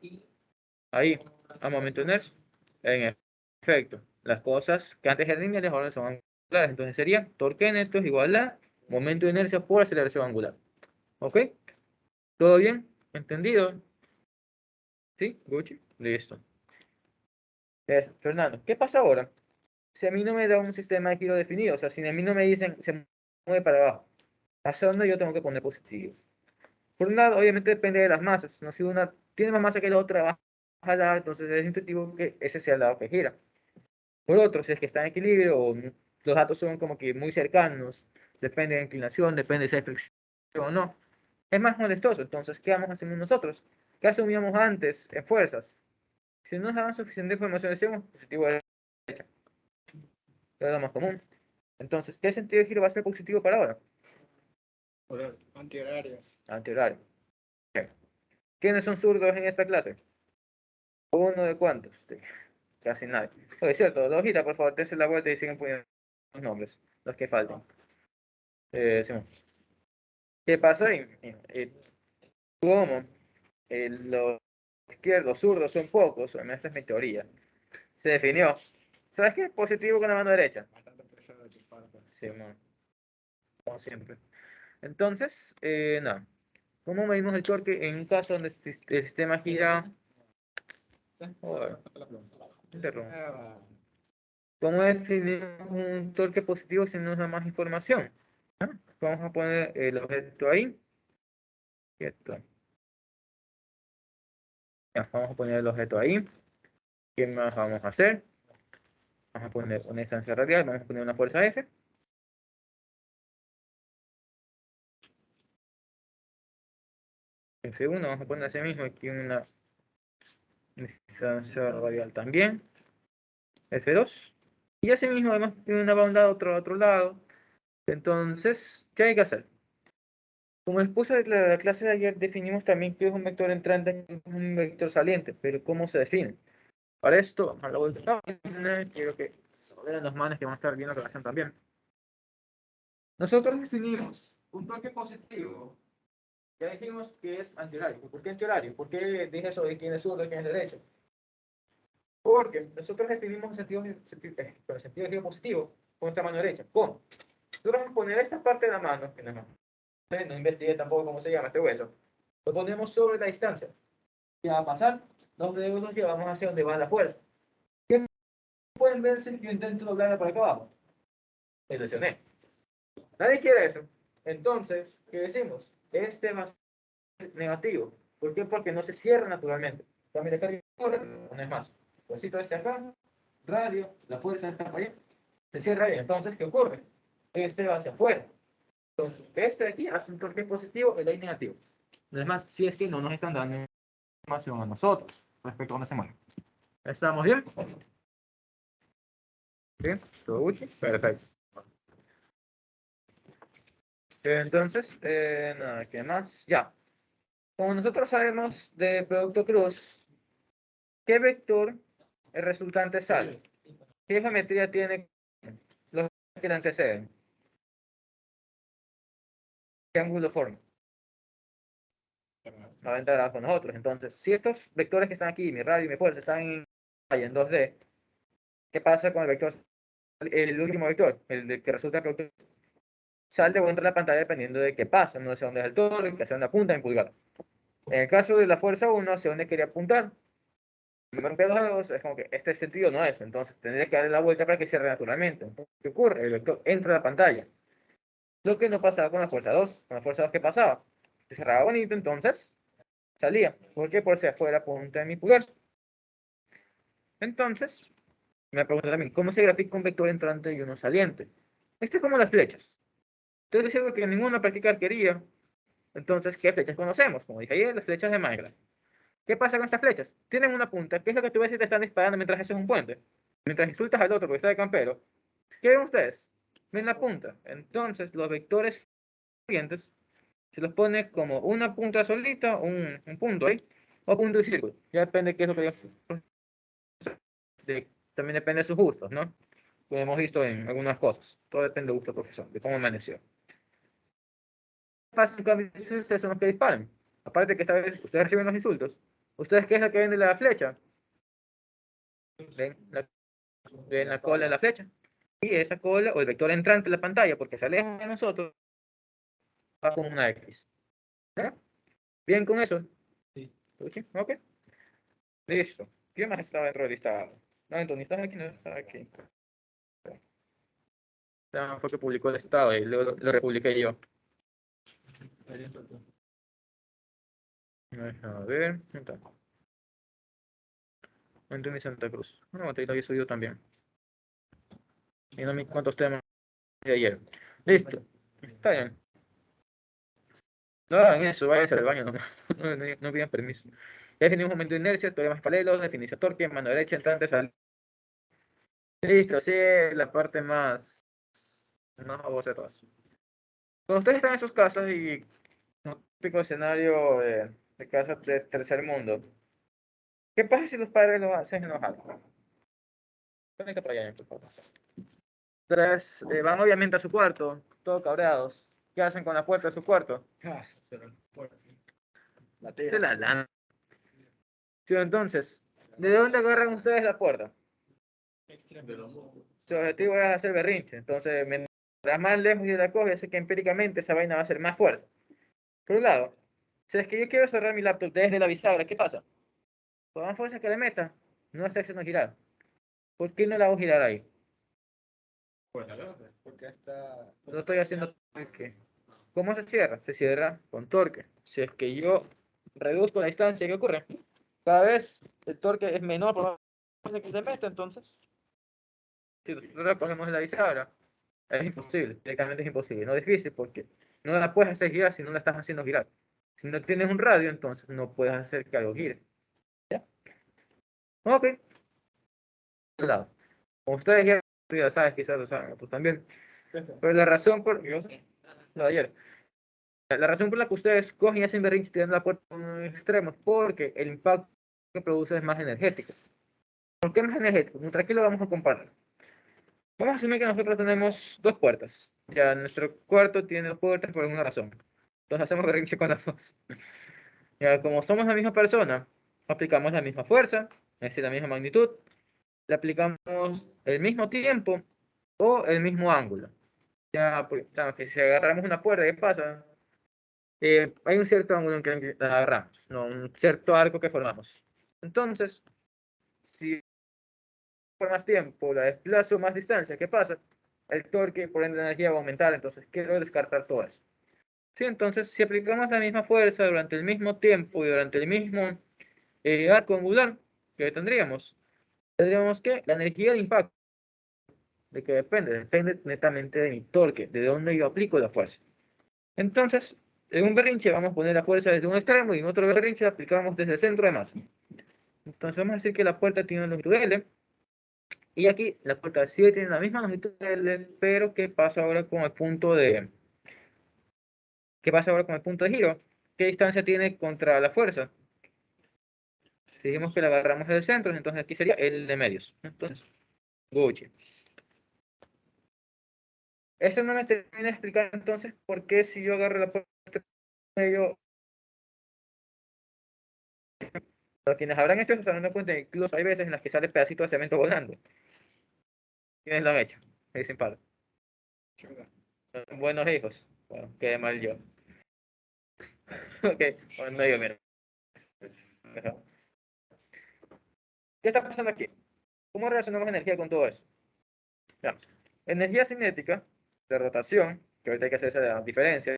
Ahí, a momento de inercia. En efecto, las cosas que antes eran lineales ahora son angulares. Entonces sería torque neto es igual a momento de inercia por aceleración angular. ¿Ok? ¿Todo bien? ¿Entendido? ¿Sí? ¿Gucci? Listo. Entonces, Fernando, ¿qué pasa ahora? Si a mí no me da un sistema de giro definido, o sea, si a mí no me dicen se mueve para abajo, ¿hacia dónde yo tengo que poner positivo? Por un lado, obviamente depende de las masas. No, si una tiene más masa que la otra, baja al lado, entonces es intuitivo que ese sea el lado que gira. Por otro, si es que está en equilibrio o los datos son como que muy cercanos, depende de la inclinación, depende de si hay fricción o no, es más molestoso. Entonces, ¿qué vamos a hacer nosotros? ¿Qué asumíamos antes en fuerzas? Si no nos daban suficiente información, decíamos positivo a la derecha. Es lo más común. Entonces, ¿qué sentido de giro va a ser positivo para ahora? Antihorario. Antihorario. ¿Quiénes son zurdos en esta clase? ¿Uno de cuántos? Casi nadie. Oye, cierto, dos hojitas, por favor, dense la vuelta y siguen poniendo los nombres, los que faltan. Simón. ¿Qué pasa ahí? ¿Cómo? Los izquierdos, zurdos son pocos, esta es mi teoría. Se definió. ¿Sabes qué? Positivo con la mano derecha. Bastante pesado de tu parte. Simón, como siempre. Entonces, nada. ¿Cómo medimos el torque en un caso donde el sistema gira? Joder, interrumpo. ¿Cómo definimos un torque positivo si no nos da más información? ¿Ah? Vamos a poner el objeto ahí. Quieto. Ya, vamos a poner el objeto ahí. ¿Qué más vamos a hacer? Vamos a poner una distancia radial, vamos a poner una fuerza F. F1, vamos a poner así mismo aquí una distancia radial también. F2. Y así mismo además una va a un lado, otro a otro lado. Entonces, ¿qué hay que hacer? Como expuso de la clase de ayer, definimos también qué es un vector entrante y un vector saliente, pero ¿cómo se define? Para esto, a la vuelta, quiero que vean los manes que van a estar viendo la relación también. Nosotros definimos un torque positivo. Ya dijimos que es antihorario. ¿Por qué antihorario? ¿Por qué dije eso de quién es zurdo y quién es derecho? Porque nosotros definimos el sentido, con el sentido de giro positivo con esta mano derecha. ¿Cómo? Nosotros vamos a poner esta parte de la mano, que no investigué tampoco cómo se llama este hueso, lo ponemos sobre la distancia. ¿Qué va a pasar? Los dedos los llevamos hacia donde va la fuerza. ¿Qué pueden ver si yo intento doblarla por acá abajo? Me lesioné. Nadie quiere eso. Entonces, ¿qué decimos? Este va a ser negativo. ¿Por qué? Porque no se cierra naturalmente. También de carga corre, no es más. Huesito este acá, radio, la fuerza está para allá. Se cierra ahí. Entonces, ¿qué ocurre? Este va hacia afuera. Entonces, este de aquí hace un torque positivo, el ahí negativo. Además, si es que no nos están dando información a nosotros respecto a dónde se mueve. ¿Estamos bien? Bien, todo útil. Perfecto. Entonces, nada, ¿qué más? Ya. Como nosotros sabemos de producto cruz, ¿qué vector el resultante sale? ¿Qué geometría tiene los que le anteceden? ¿Qué ángulo forma? 90 grados con nosotros. Entonces, si estos vectores que están aquí, mi radio y mi fuerza, están en 2D, ¿qué pasa con el vector? El último vector, el de que resulta producto, sale o entra a la pantalla dependiendo de qué pasa. No sé dónde es el torque, hacia dónde apunta en pulgada. En el caso de la fuerza 1, hacia dónde quería apuntar. Número P2 es como que este sentido no es, entonces tendría que darle la vuelta para que cierre naturalmente. ¿Qué ocurre? El vector entra a la pantalla. Lo que no pasaba con la fuerza 2. Con la fuerza 2, ¿qué pasaba? Se cerraba bonito, entonces salía. ¿Por qué? Por si afuera punta de mi pulgar. Entonces, me pregunta también, ¿cómo se grafica un vector entrante y uno saliente? Esto es como las flechas. Entonces es algo que ninguna práctica arquería. Entonces, ¿qué flechas conocemos? Como dije ayer, las flechas de Minecraft. ¿Qué pasa con estas flechas? Tienen una punta, que es lo que tú ves si te están disparando mientras haces un puente. Mientras insultas al otro porque está de campero. ¿Qué ven ustedes? Ven la punta. Entonces, los vectores siguientes se los pone como una punta solita, un punto ahí, o punto y círculo. Ya depende de qué es lo que también depende de sus gustos, ¿no? Como hemos visto en algunas cosas. Todo depende del gusto del profesor, de cómo amaneció. ¿Qué pasa en cambio si ustedes son los que disparan? Aparte de que esta vez ustedes reciben los insultos, ¿ustedes qué es lo que ven de la flecha? Ven la cola de la flecha. Y esa cola, o el vector entrante de la pantalla, porque se aleja de nosotros, va con una X. ¿Ya? ¿Bien con eso? Sí. Ok. Listo. ¿Quién más estaba dentro del listado? No, Antonio, ¿estás aquí? No, estás aquí. Ya fue que publicó el estado y luego lo republiqué yo. A ver. ¿Dónde está? Antonio Santa Cruz. No, te lo había subido también. Y no me cuántos temas de ayer. Listo. Está bien. No hagan eso, váyanse al baño, no pidan permiso. Ya definimos momento de inercia, teoremas paralelos, definición torque, mano derecha, entrante, sal. Listo, así es la parte más babosa de todas. Cuando ustedes están en sus casas y un típico escenario de casas de tercer mundo, ¿qué pasa si los padres los hacen enojar? Conecta para allá, por favor. Ustedes van obviamente a su cuarto, todos cabreados. ¿Qué hacen con la puerta de su cuarto? Ah, la Se tira. la dan. Sí, entonces, ¿de dónde agarran ustedes la puerta? Su objetivo es hacer berrinche. Entonces, mientras más lejos yo la coge, sé que empíricamente esa vaina va a ser más fuerza. Por un lado, si es que yo quiero cerrar mi laptop desde la bisagra, ¿qué pasa? Por más fuerza que le meta, no la está haciendo girar. ¿Por qué no la hago girar ahí? Porque está. No estoy haciendo torque. ¿Cómo se cierra? Se cierra con torque. Si es que yo reduzco la distancia, ¿qué ocurre? Cada vez el torque es menor por más fuerza que le meta, entonces, si nosotros cogemos la bisagra, es imposible, directamente es imposible, no es difícil porque no la puedes hacer girar si no la estás haciendo girar. Si no tienes un radio, entonces no puedes hacer que algo gire. ¿Ya? Ok. Lado. Como ustedes ya, tú ya sabes, quizás lo saben, tú también. Pero la razón por... Lo de ayer. La razón por la que ustedes cogen y hacen berrinche tirando la puerta a un extremo es porque el impacto que produce es más energético. ¿Por qué más energético? Tranquilo, vamos a comparar. Vamos a asumir que nosotros tenemos dos puertas. Ya, nuestro cuarto tiene 2 puertas por alguna razón. Entonces hacemos berrinche con las dos. Ya, como somos la misma persona, aplicamos la misma fuerza, es decir, la misma magnitud, le aplicamos el mismo tiempo o el mismo ángulo. Ya, porque, sabes que si agarramos una puerta, ¿qué pasa? Hay un cierto ángulo en que la agarramos, ¿no? Un cierto arco que formamos. Entonces, si por más tiempo la desplazo más distancia, ¿qué pasa? El torque, por ende, la energía va a aumentar, entonces quiero descartar todo eso. Sí, entonces, si aplicamos la misma fuerza durante el mismo tiempo y durante el mismo arco angular que tendríamos que la energía de impacto, ¿de qué depende? Depende netamente de mi torque, de dónde yo aplico la fuerza. Entonces, en un berrinche vamos a poner la fuerza desde un extremo y en otro berrinche la aplicamos desde el centro de masa. Entonces vamos a decir que la puerta tiene una longitud L y aquí la puerta sí tiene la misma longitud L, pero ¿qué pasa ahora con el punto de giro? ¿Qué distancia tiene contra la fuerza? Si dijimos que la agarramos del centro, entonces aquí sería L de medios. Entonces, Gucci. Eso no me termina de explicar entonces por qué si yo agarro la puerta medio, para quienes habrán hecho eso se darán cuenta que incluso hay veces en las que sale pedacito de cemento volando. ¿Quiénes lo han hecho? Me dicen padre. Buenos hijos. Bueno, qué mal yo. Ok, bueno, no digo, mira. ¿Qué está pasando aquí? ¿Cómo relacionamos energía con todo eso? Veamos. Energía cinética de rotación, que ahorita hay que hacer esa diferencia,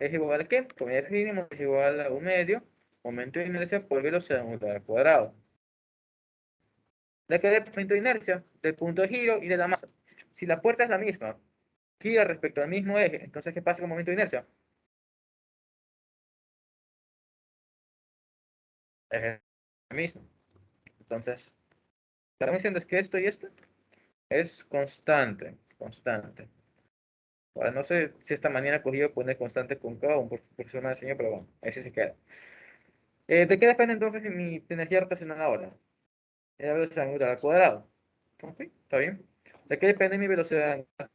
es igual a ¿qué? Como ya definimos, es igual a un medio momento de inercia por velocidad angular al cuadrado. ¿De qué depende el momento de inercia? Del punto de giro y de la masa. Si la puerta es la misma, gira respecto al mismo eje, entonces ¿qué pasa con el momento de inercia? Es el mismo. Entonces, estamos diciendo es que esto y esto es constante, constante. Ahora, no sé si esta manera cogido poner constante con K o un profesor me enseñó, pero bueno, ahí sí se queda. ¿De qué depende entonces mi energía rotacional ahora? De la velocidad angular al cuadrado. Ok, está bien. ¿De qué depende mi velocidad angular?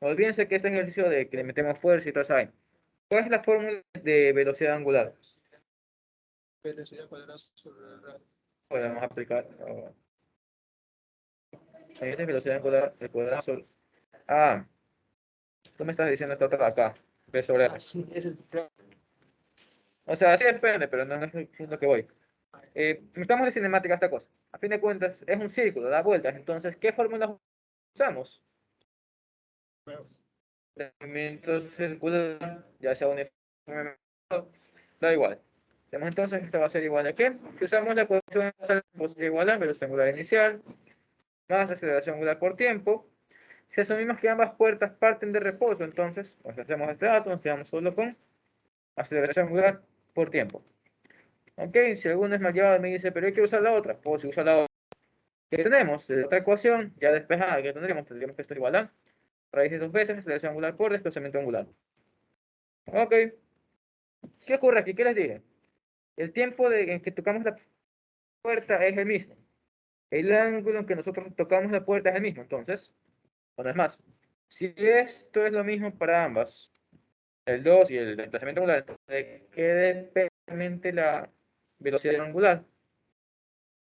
No olvídense que este ejercicio de que le metemos fuerza y todo eso. ¿Cuál es la fórmula de velocidad angular? Velocidad cuadrada sobre el radio. Podemos aplicar. Ahí es velocidad angular al cuadrado sobre. Ah, tú me estás diciendo esta otra acá. B sobre R. Así es el O sea, sí depende, pero no es lo que voy. Estamos de cinemática esta cosa. A fin de cuentas, es un círculo, da vueltas. Entonces, ¿qué fórmula usamos? Movimiento circular, ya sea uniforme, da igual. Tenemos entonces que esto va a ser igual a ¿qué? Si usamos la ecuación igual a velocidad angular inicial más aceleración angular por tiempo. Si asumimos que ambas puertas parten de reposo, entonces, pues hacemos este dato, nos quedamos solo con aceleración angular por tiempo. Ok, si alguno es mal llevado me dice, pero hay que usar la otra, pues si usa la otra. ¿Qué tenemos? De otra ecuación ya despejada, ¿qué tendríamos? Tendríamos que esto es igual a raíz de 2 veces aceleración angular por desplazamiento angular. Ok, ¿qué ocurre aquí? ¿Qué les dije? El tiempo en que tocamos la puerta es el mismo. El ángulo en que nosotros tocamos la puerta es el mismo. Entonces, una vez más, si esto es lo mismo para ambas, el 2 y el desplazamiento angular, ¿de qué depende la velocidad angular?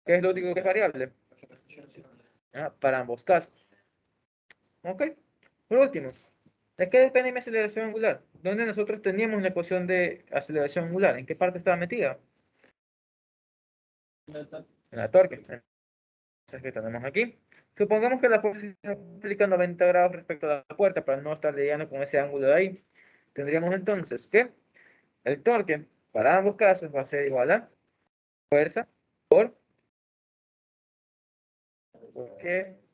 ¿Qué es lo único que es variable? Para ambos casos. Ok. Por último, ¿de qué depende mi aceleración angular? ¿Dónde nosotros teníamos una ecuación de aceleración angular? ¿En qué parte estaba metida? En la torque. Entonces, ¿qué tenemos aquí? Supongamos que la fuerza se aplica 90 grados respecto a la puerta para no estar lidiando con ese ángulo de ahí. Tendríamos entonces que el torque para ambos casos va a ser igual a fuerza por,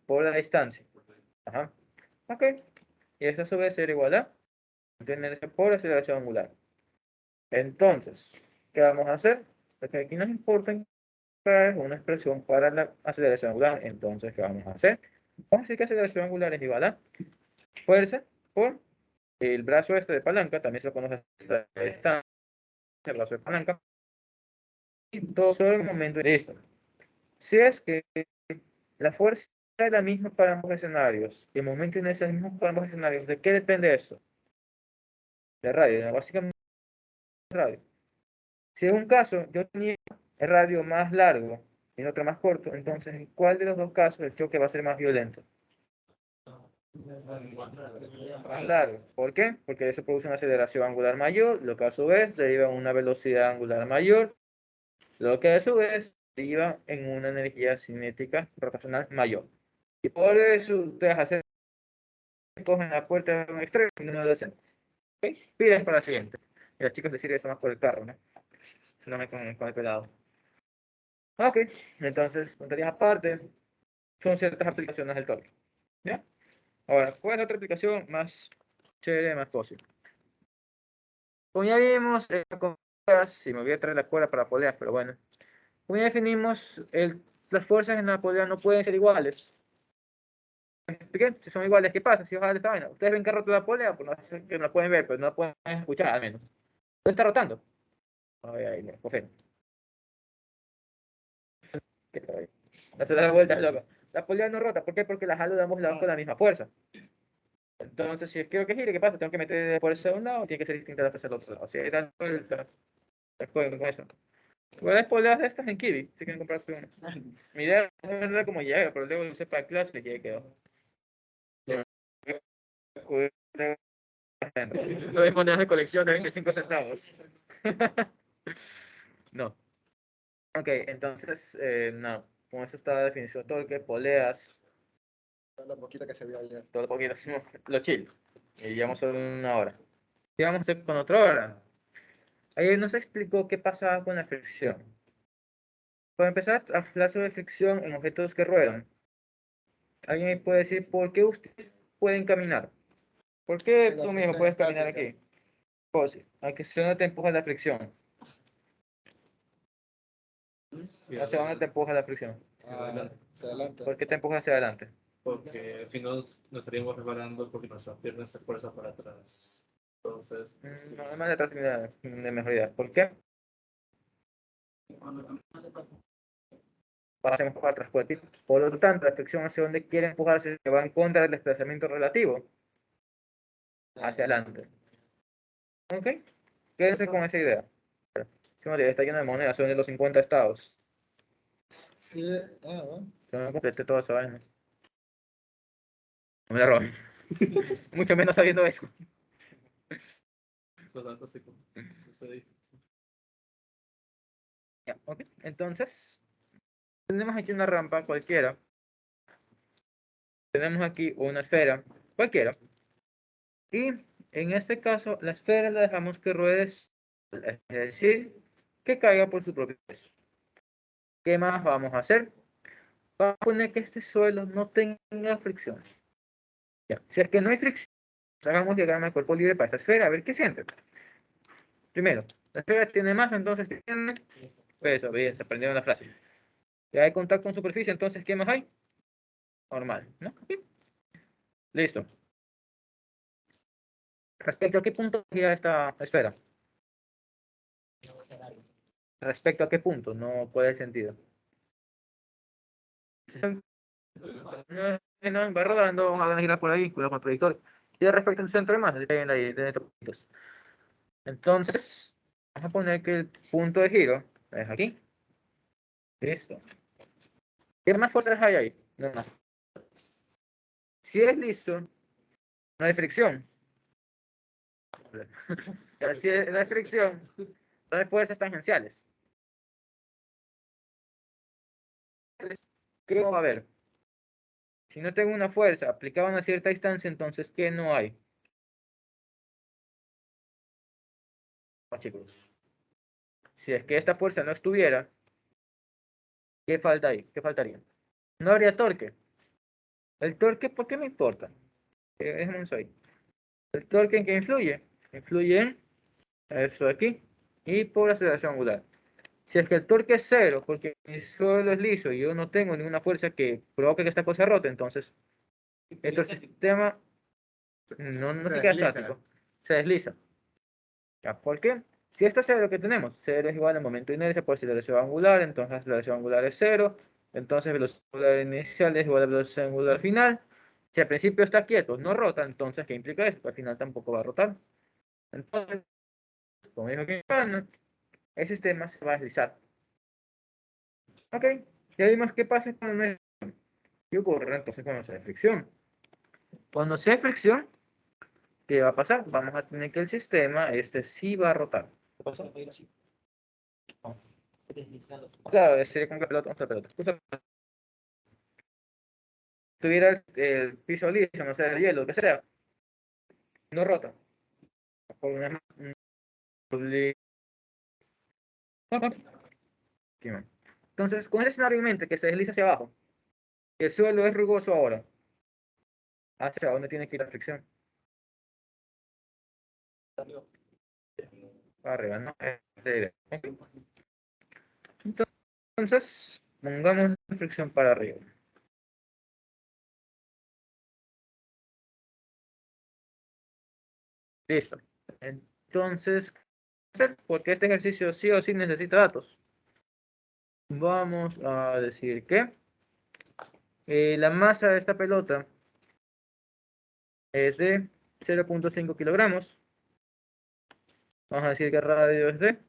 por la distancia. Ajá. Ok. Y eso a su vez ser igual a tenerse por aceleración angular. Entonces, ¿qué vamos a hacer? Porque aquí nos importa es una expresión para la aceleración angular. Entonces, ¿qué vamos a hacer? Vamos a decir que aceleración angular es igual a fuerza por el brazo este de palanca, también se lo conoce a distancia, el brazo de palanca, y todo sobre el momento de esto. Si es que la fuerza es la misma para ambos escenarios. Y el momento de inercia es el mismo para ambos escenarios. ¿De qué depende eso? De radio, ¿no? Básicamente de radio. Si es un caso, yo tenía el radio más largo y el otro más corto, entonces, ¿en cuál de los dos casos el choque va a ser más violento? Más largo. ¿Por qué? Porque se produce una aceleración angular mayor, lo que a su vez deriva en una velocidad angular mayor, lo que a su vez deriva en una energía cinética rotacional mayor. Y por eso ustedes hacen, cogen la puerta de un extremo y no lo hacen. ¿Ok? Piden para la siguiente. Y las chicas decir eso más por el carro, ¿no? Se lo meten con el pelado. Ok, entonces, tonterías aparte, son ciertas aplicaciones del torque. ¿Ya? Ahora, ¿cuál es otra aplicación más chévere, más fácil? Como ya vimos, con poleas, si me voy a traer la cuerda para poleas, pero bueno. Como ya definimos, las fuerzas en la polea no pueden ser iguales. ¿Qué? Si son iguales, ¿qué pasa? Si ojalá esta vaina. Ustedes ven que ha roto la polea, pues no sé que no la pueden ver, pero no la pueden escuchar al menos. ¿Dónde está rotando? Ay, ay, por fin. ¿Qué tal? Se da vueltas, loco. La polea no rota, ¿por qué? Porque las jalo de ambos lados con la misma fuerza. Entonces, si quiero que gire, ¿qué pasa? Tengo que meter fuerza de un lado, tiene que ser distinta la fuerza del otro lado. Si hay dan vueltas, con eso. Voy a dar poleas de estas en Kiwi, si quieren comprarse una. Mi idea es verla como llega, pero luego yo sepa clase que ya quedó. No hay monedas de colección de 25 centavos. No. Ok, entonces, no. Con eso está la definición de torque, poleas, La poquita que se vio ayer. todo lo poquito, lo chill. Y llevamos solo una hora. ¿Qué vamos a hacer con otra hora? Ayer nos explicó qué pasaba con la fricción. Para empezar a hablar sobre fricción en objetos que ruedan, ¿alguien me puede decir por qué ustedes pueden caminar? ¿Por qué La tú mismo fricción puedes caminar estática. aquí? Pues, a que si no te empuja la fricción. ¿Hacia dónde te empuja la fricción? Hacia adelante. ¿Por qué te empuja hacia adelante? Porque si no nos estaríamos preparando porque nuestras piernas se fuerza para atrás. Entonces, No, no me detrás de mejor idea. ¿Por qué? Para hacer empujar tras cuerpo. Por lo tanto, la fricción hacia donde quiere empujarse se va en contra del desplazamiento relativo. Hacia adelante. ¿Ok? Quédense con esa idea. Si no, está lleno de monedas, son de los 50 estados. Sí, bueno. Que no complete toda esa vaina. No me la roben. Mucho menos sabiendo eso. esos datos sí, eso dice. Ya, ok. Entonces, tenemos aquí una rampa cualquiera. Tenemos aquí una esfera cualquiera. Y en este caso, la esfera la dejamos que ruede, es decir, que caiga por su propio peso. ¿Qué más vamos a hacer? Vamos a poner que este suelo no tenga fricción. Ya. Si es que no hay fricción, hagamos diagrama de cuerpo libre para esta esfera, a ver qué siente. Primero, la esfera tiene masa, entonces tiene peso. Bien, se aprendieron la frase. Ya hay contacto en superficie, entonces, ¿qué más hay? Normal, ¿no? Bien. Listo. ¿Respecto a qué punto gira esta esfera? ¿Respecto a qué punto? No, ¿cuál es el sentido? No, va rodando, van a girar por ahí, cuidado con el proyector. Y respecto al centro de masa, ahí, de puntos. Entonces, vamos a poner que el punto de giro es aquí. Listo. ¿Qué más fuerzas hay ahí? No más. Si es listo, no hay fricción. Si no hay fricción, no hay fuerzas tangenciales. ¿Qué va a haber? Si no tengo una fuerza aplicada a una cierta distancia, entonces, ¿qué no hay? Chicos. Si es que esta fuerza no estuviera, ¿qué falta ahí? ¿Qué faltaría? No habría torque. ¿El torque por qué me importa? Déjenme eso ahí. ¿El torque en qué influye? Influye en eso de aquí y por aceleración angular. Si es que el torque es cero, porque mi suelo es liso y yo no tengo ninguna fuerza que provoque que esta cosa rote, entonces este sistema no se queda estático, se desliza. ¿Ya? ¿Por qué? Si esto es cero que tenemos, cero es igual al momento de inercia por aceleración angular, entonces la aceleración angular es cero, Entonces, velocidad angular inicial es igual a velocidad angular final. Si al principio está quieto, no rota, entonces, ¿qué implica esto? Al final tampoco va a rotar. Entonces, como dijo aquí, el sistema se va a deslizar. Ok, ya vimos qué pasa cuando no hay fricción. ¿Qué ocurre entonces cuando se hay fricción? Cuando se hay fricción, ¿qué va a pasar? Vamos a tener que el sistema, sí va a rotar. ¿Qué pasa? Claro, sería con pelota, otra pelota. Tuviera el piso liso, no sé, el hielo, lo que sea, no rota. Por una- Entonces, con ese escenario en mente que se desliza hacia abajo, que el suelo es rugoso ahora, ¿hacia dónde tiene que ir la fricción? Para arriba, ¿no? Entonces, pongamos la fricción para arriba. Listo. Entonces, porque este ejercicio sí o sí necesita datos. Vamos a decir que la masa de esta pelota es de 0.5 kilogramos. Vamos a decir que el radio es de,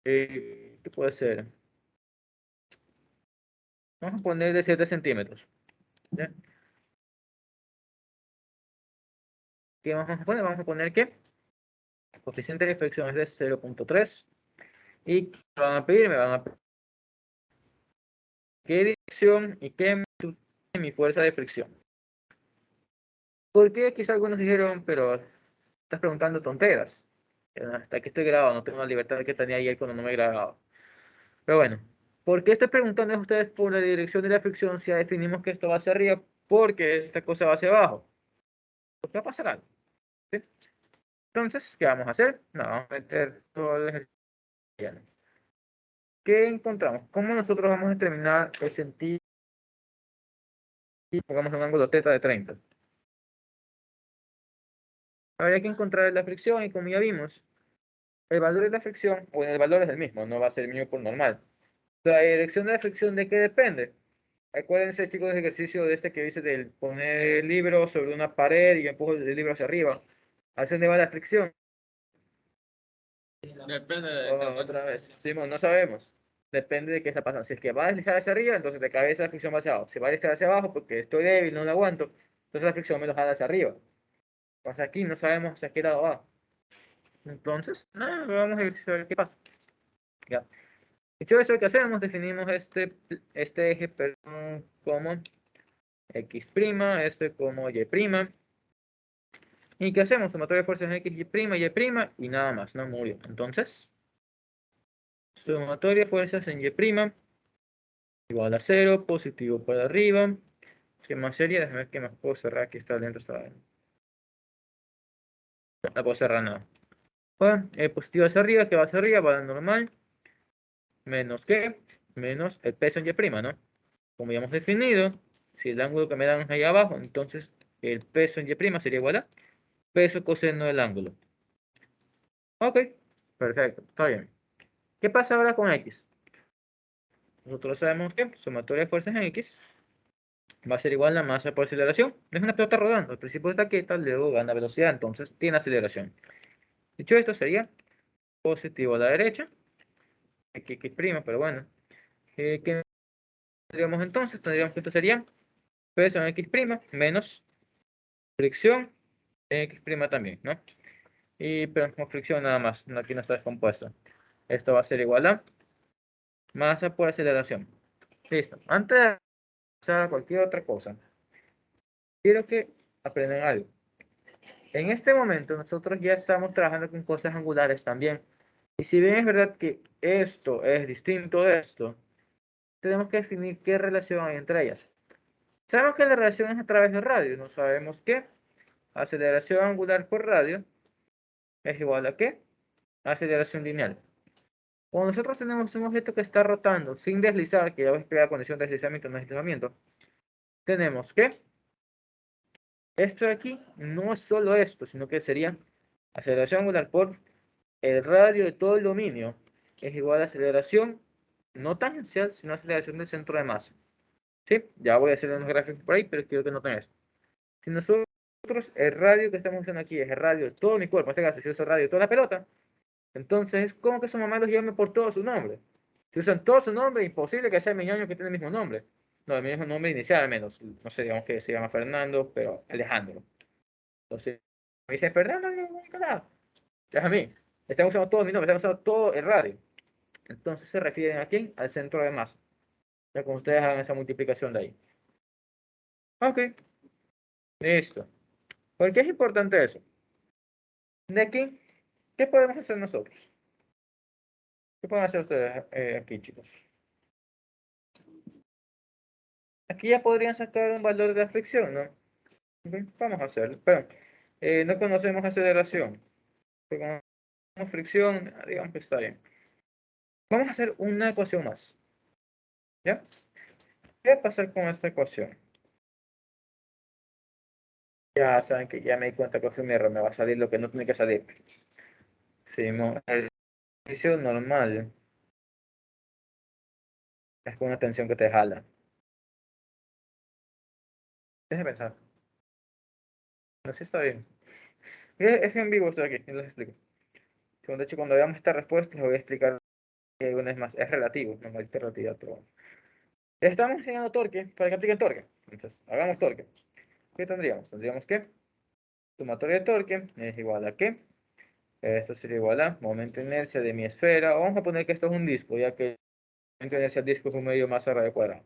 ¿qué puede ser? Vamos a poner de 7 centímetros. ¿Ya? ¿Qué vamos a poner? Vamos a poner que el coeficiente de fricción es de 0.3. Y me van a pedir, qué dirección y qué magnitud tiene mi fuerza de fricción. Porque quizá algunos dijeron, pero estás preguntando tonteras. Hasta que estoy grabado, no tengo la libertad que tenía ayer cuando no me he grabado. Pero bueno, ¿por qué estoy preguntando a ustedes por la dirección de la fricción si ya definimos que esto va hacia arriba? Porque esta cosa va hacia abajo. ¿Por qué va a pasar algo? ¿Sí? Entonces, ¿qué vamos a hacer? No, vamos a meter todo el ejercicio. ¿Qué encontramos? ¿Cómo nosotros vamos a determinar el sentido? Y pongamos un ángulo θ de 30. Habría que encontrar la fricción y como ya vimos, el valor de la fricción, bueno, el valor es el mismo, no va a ser μ por normal. La dirección de la fricción, ¿de qué depende? Acuérdense, chicos, del ejercicio de este que dice del poner el libro sobre una pared y empujo el libro hacia arriba. ¿Hacia dónde va la fricción? Depende de Otra vez. Simón, no sabemos. Depende de qué está pasando. Si es que va a deslizar hacia arriba, entonces de cabeza la fricción va hacia abajo. Si va a deslizar hacia abajo porque estoy débil, no lo aguanto, entonces la fricción me lo jala hacia arriba. Pasa aquí, no sabemos hacia qué lado va. Entonces, nada, vamos a ver qué pasa. Ya. Dicho eso, ¿qué hacemos? Definimos este eje perdón, como X', como Y'. ¿Y qué hacemos? Sumatoria de fuerzas en X, Y', y nada más, no murió. Entonces, sumatoria de fuerzas en Y', igual a 0, positivo para arriba. ¿Qué más sería? Déjame ver qué más puedo cerrar. Aquí está dentro, está bien. No puedo cerrar nada. Bueno, positivo hacia arriba, que va hacia arriba, va a la normal. Menos ¿qué? Menos el peso en Y', ¿no? Como ya hemos definido, si el ángulo que me dan ahí abajo, entonces el peso en Y' sería igual a peso coseno del ángulo. Ok, perfecto, está bien. ¿Qué pasa ahora con X? Nosotros sabemos que sumatoria de fuerzas en X va a ser igual a la masa por aceleración. Es una pelota rodando, al principio está quieta, luego gana velocidad, entonces tiene aceleración. Dicho esto, sería positivo a la derecha, X', pero bueno. ¿Qué tendríamos entonces? Tendríamos que esto sería peso en X' menos fricción en X' también, ¿no? Pero con fricción nada más, aquí no está descompuesto. Esto va a ser igual a masa por aceleración. Listo. Antes de pasar a cualquier otra cosa, quiero que aprendan algo. En este momento nosotros ya estamos trabajando con cosas angulares también. Y si bien es verdad que esto es distinto de esto, tenemos que definir qué relación hay entre ellas. Sabemos que la relación es a través de radio. No sabemos qué. Aceleración angular por radio es igual a qué? Aceleración lineal. Cuando nosotros tenemos un objeto que está rotando sin deslizar, que ya ves que la condición de deslizamiento no es deslizamiento, tenemos que esto de aquí no es solo esto, sino que sería aceleración angular por el radio de todo el dominio, que es igual a aceleración no tangencial, sino aceleración del centro de masa. ¿Sí? Ya voy a hacer unos gráficos por ahí, pero quiero que noten eso. Si nosotros, el radio que estamos usando aquí es el radio de todo mi cuerpo, en este caso, si uso radio de toda la pelota, entonces es como que su mamá los llame por todo su nombre. Si usan todo su nombre, imposible que sea mi ñaño que tiene el mismo nombre. No, el mismo nombre inicial al menos. No sé, digamos que se llama Fernando, pero Alejandro. Entonces, me dice Fernando, no, Nicolás. Es a mí. Están usando todo mi nombre, están usando todo el radio. Entonces se refieren a quién? Al centro de masa. Ya como ustedes hagan esa multiplicación de ahí. Ok, listo. ¿Por qué es importante eso? De aquí, ¿qué podemos hacer nosotros? ¿Qué pueden hacer ustedes aquí, chicos? Aquí ya podrían sacar un valor de la fricción, ¿no? Ok, vamos a hacerlo. Pero no conocemos aceleración. Pero conocemos fricción, digamos que está bien. Vamos a hacer una ecuación más. ¿Ya? ¿Qué va a pasar con esta ecuación? Ya saben que ya me di cuenta que fue un error, me va a salir lo que no tiene que salir. Sí, ejercicio normal es con una tensión que te jala. Déjame pensar. No sé si está bien. Es en vivo estoy aquí, y les explico. De hecho, cuando veamos esta respuesta, les voy a explicar que una vez más es relativo, no es relatividad, pero bueno. Estamos enseñando torque para que apliquen torque. Entonces, hagamos torque. ¿Qué tendríamos? Tendríamos que sumatoria de torque es igual a ¿qué? Esto sería igual a momento de inercia de mi esfera. Vamos a poner que esto es un disco, ya que el momento de inercia del disco es un medio masa radio cuadrado.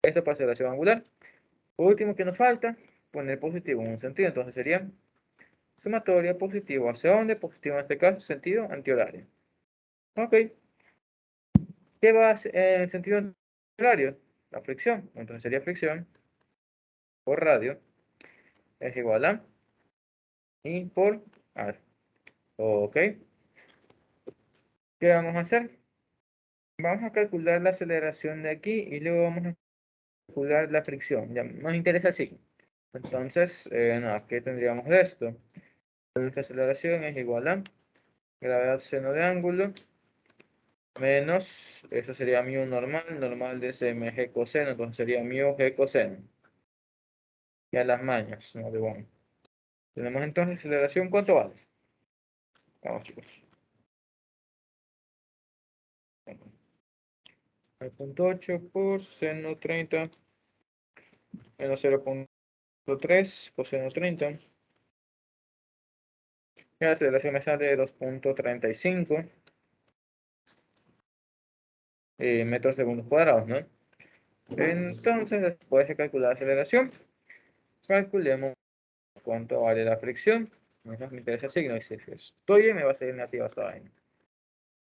Esto para aceleración angular. Por último que nos falta, poner positivo en un sentido. Entonces sería sumatoria positivo. ¿Hacia dónde? Positivo en este caso, sentido antihorario. Ok. ¿Qué va en sentido antihorario? La fricción. Entonces sería fricción por radio es igual a I por R. Ok. ¿Qué vamos a hacer? Vamos a calcular la aceleración de aquí y luego vamos a calcular la fricción. Ya nos interesa el signo. Entonces, nada, ¿qué tendríamos de esto? La aceleración es igual a gravedad seno de ángulo menos, eso sería mu normal de cmg coseno, entonces sería mu g coseno. Ya las mañas, no de bueno. Tenemos entonces aceleración, ¿cuánto vale? Vamos chicos. 9.8 por seno 30 menos 0.3 coseno 30. Y la aceleración me sale de 2.35 metros segundos cuadrados, ¿no? Entonces, después de calcular la aceleración, calculemos cuánto vale la fricción. No me interesa el signo, y si estoy bien, me va a salir negativa esta vaina.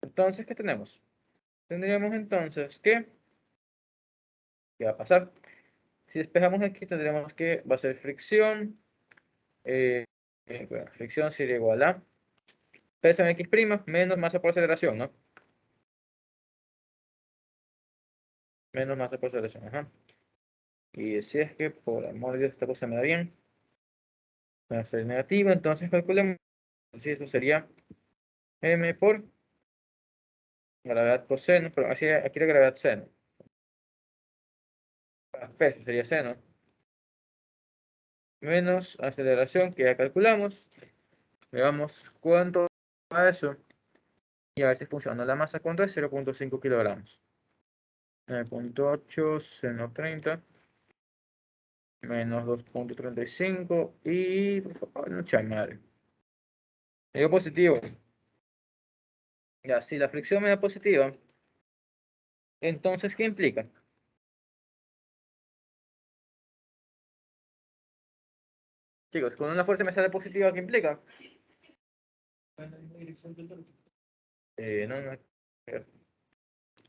Entonces, ¿qué tenemos? Tendríamos entonces que, ¿qué va a pasar? Si despejamos aquí, tendríamos que va a ser fricción. Bueno, fricción sería igual a peso en x' menos masa por aceleración, ¿no? Menos masa por aceleración, ajá. Y si es que, por amor de Dios, esta cosa me da bien, va a ser negativa, entonces calculemos si eso sería m por gravedad coseno, pero así aquí la gravedad seno. Peso sería seno. Menos aceleración que ya calculamos. Veamos cuánto va eso. Y a ver si funciona. La masa, ¿cuánto es? 0.5 kilogramos. 9.8 seno 30 menos 2.35 y por favor, mucha madre. Me dio positivo. Ya, si la fricción me da positiva, entonces, ¿qué implica? Chicos, con una fuerza me sale positiva, ¿qué implica? No,